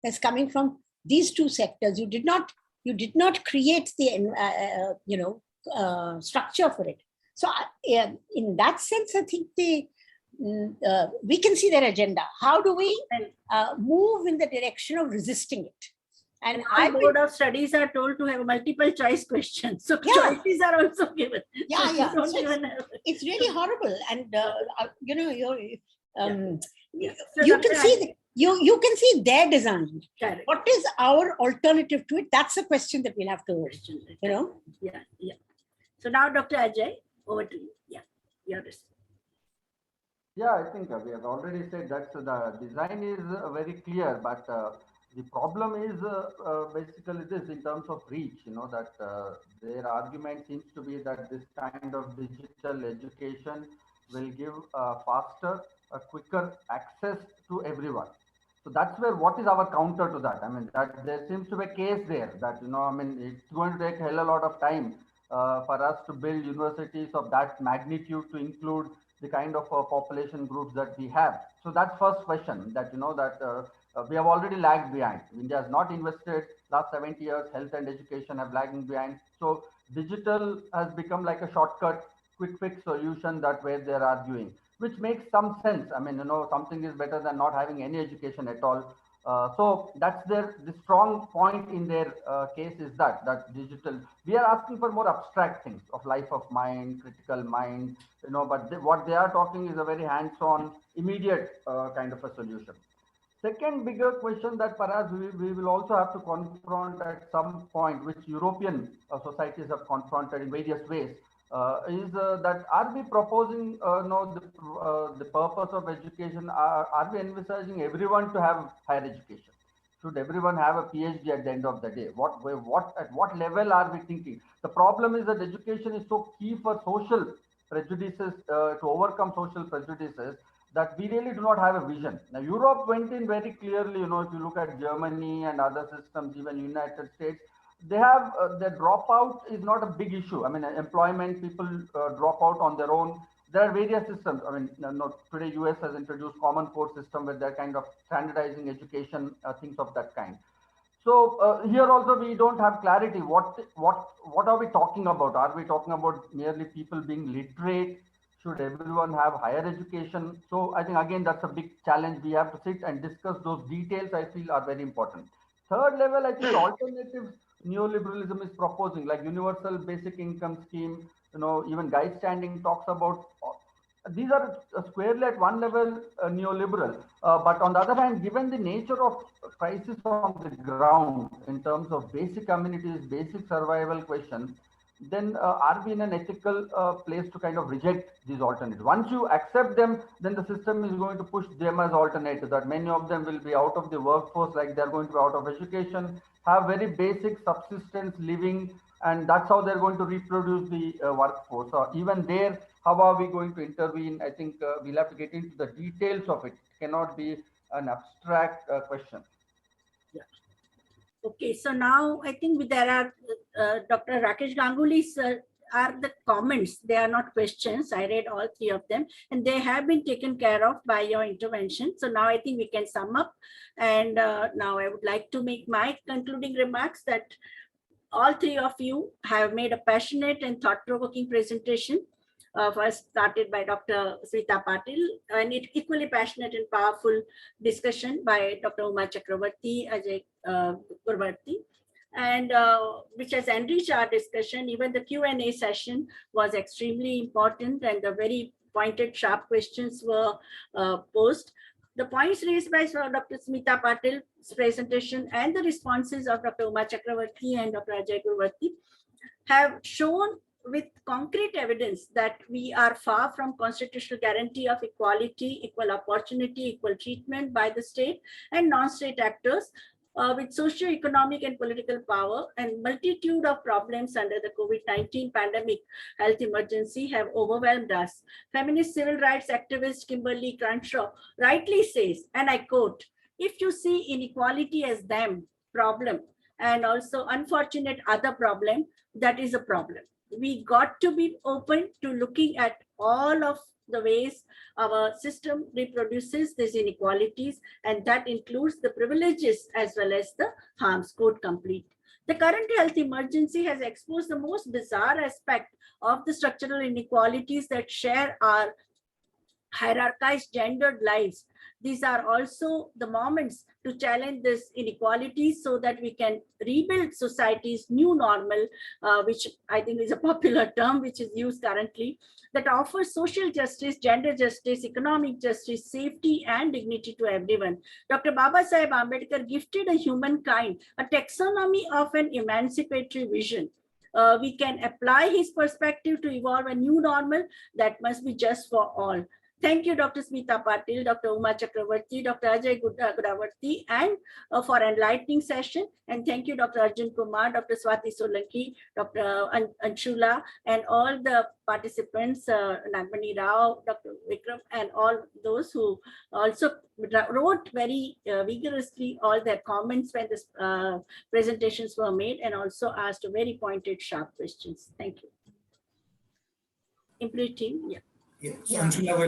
that's coming from these two sectors. You did not create the structure for it. So in that sense, I think we can see their agenda. How do we move in the direction of resisting it? And our board of studies are told to have multiple choice questions. So choices are also given. Yeah. So it's really horrible. And you can see you can see their design. Correct. What is our alternative to it? That's a question that we'll have to, Yeah. So now, Dr. Ajay, over to you. Yeah, your response. Yeah, I think we have already said that the design is very clear, but the problem is basically this in terms of reach, that their argument seems to be that this kind of digital education will give faster, quicker access to everyone. So that's where, what is our counter to that? I mean, that there seems to be a case there that, it's going to take a hell of a lot of time for us to build universities of that magnitude to include the kind of population groups that we have. So that's first question, that we have already lagged behind. India has not invested last 70 years. Health and education have lagging behind. So digital has become like a shortcut, quick fix solution that where they're arguing, which makes some sense. I mean, something is better than not having any education at all. So that's the strong point in their case is that digital, we are asking for more abstract things of life of mind, critical mind, but what they are talking is a very hands-on, immediate kind of a solution. Second bigger question that perhaps we will also have to confront at some point, which European societies have confronted in various ways, is that are we proposing the purpose of education? Are we envisaging everyone to have higher education? Should everyone have a PhD at the end of the day? At what level are we thinking? The problem is that education is so key for social prejudices, to overcome social prejudices, that we really do not have a vision. Now, Europe went in very clearly, if you look at Germany and other systems, even United States, they have the dropout is not a big issue. I mean, employment, people drop out on their own. There are various systems. I mean, today US has introduced common core system where they're kind of standardizing education, things of that kind. So here also we don't have clarity. What are we talking about? Are we talking about merely people being literate? Should everyone have higher education? So I think, again, that's a big challenge. We have to sit and discuss those details, I feel, are very important. Third level, I think alternatives neoliberalism is proposing, like universal basic income scheme, even guide standing talks about. These are squarely at one level neoliberal. But on the other hand, given the nature of crisis on the ground in terms of basic communities, basic survival questions, then are we in an ethical place to kind of reject these alternatives? Once you accept them, then the system is going to push them as alternatives, that many of them will be out of the workforce, like they're going to be out of education, have very basic subsistence living, and that's how they're going to reproduce the workforce. So even there, how are we going to intervene? I think we'll have to get into the details of it. It cannot be an abstract question. Okay, so now I think there are Dr. Rakesh Ganguly's are the comments. They are not questions. I read all three of them, and they have been taken care of by your intervention. So now I think we can sum up. And now I would like to make my concluding remarks that all three of you have made a passionate and thought-provoking presentation. First started by Dr. Smita Patil, and equally passionate and powerful discussion by Dr. Uma Chakravarti, Ajay Gudavarthy, and which has enriched our discussion. Even the Q&A session was extremely important, and the very pointed, sharp questions were posed. The points raised by Dr. Smita Patil's presentation and the responses of Dr. Uma Chakravarti and Dr. Ajay Gudavarthy have shown with concrete evidence that we are far from constitutional guarantee of equality, equal opportunity, equal treatment by the state and non-state actors, with socio-economic and political power and multitude of problems under the COVID-19 pandemic health emergency have overwhelmed us. Feminist civil rights activist Kimberly Crenshaw rightly says, and I quote, "If you see inequality as them problem and also unfortunate other problem, that is a problem." We got to be open to looking at all of the ways our system reproduces these inequalities, and that includes the privileges as well as the harms. Quote complete. The current health emergency has exposed the most bizarre aspect of the structural inequalities that share our hierarchized gendered lives. These are also the moments to challenge this inequality so that we can rebuild society's new normal, which I think is a popular term which is used currently, that offers social justice, gender justice, economic justice, safety, and dignity to everyone. Dr. Babasaheb Ambedkar gifted a humankind a taxonomy of an emancipatory vision. We can apply his perspective to evolve a new normal that must be just for all. Thank you, Dr. Smita Patil, Dr. Uma Chakravarti, Dr. Ajay Gudavarthy, and for enlightening session. And thank you, Dr. Arjun Kumar, Dr. Swati Solanki, Dr. Anshula, and all the participants, Nagmani Rao, Dr. Vikram, and all those who also wrote very vigorously all their comments when this presentations were made, and also asked very pointed, sharp questions. Thank you. IMPRI team, yeah. Yes, yeah. Anshula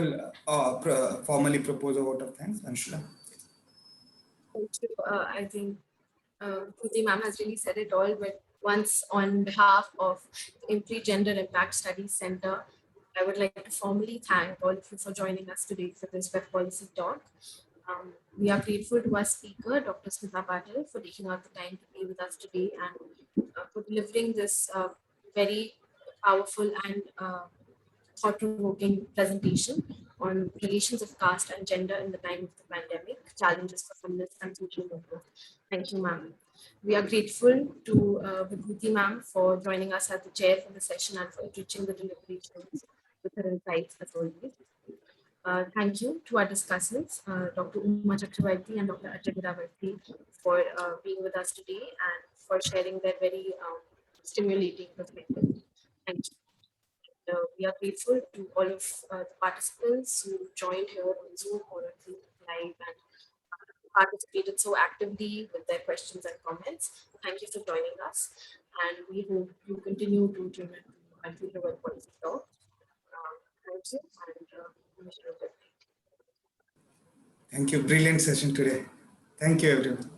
will formally propose a vote of thanks. Anshula. Thank you. I think Vibhuti ma'am has really said it all, but once on behalf of the IMPRI Gender Impact Studies Center, I would like to formally thank all of you for joining us today for this web policy talk. We are grateful to our speaker, Dr. Smita Patil, for taking out the time to be with us today and for delivering this very powerful and thought-provoking presentation on relations of caste and gender in the time of the pandemic, challenges for feminists and social movement. Thank you, ma'am. We are grateful to Vibhuti ma'am for joining us as the chair for the session and for enriching the deliberations with her insights as always. Thank you to our discussants, Dr. Uma Chakravarti and Dr. Ajay Gudavarthy, for being with us today and for sharing their very stimulating perspective. Thank you. We are grateful to all of the participants who joined here on Zoom or on live and participated so actively with their questions and comments. Thank you for joining us, and we hope you continue to tune in to conclude our policy talk. Thank you, and wish you a good night. Thank you. Brilliant session today. Thank you, everyone.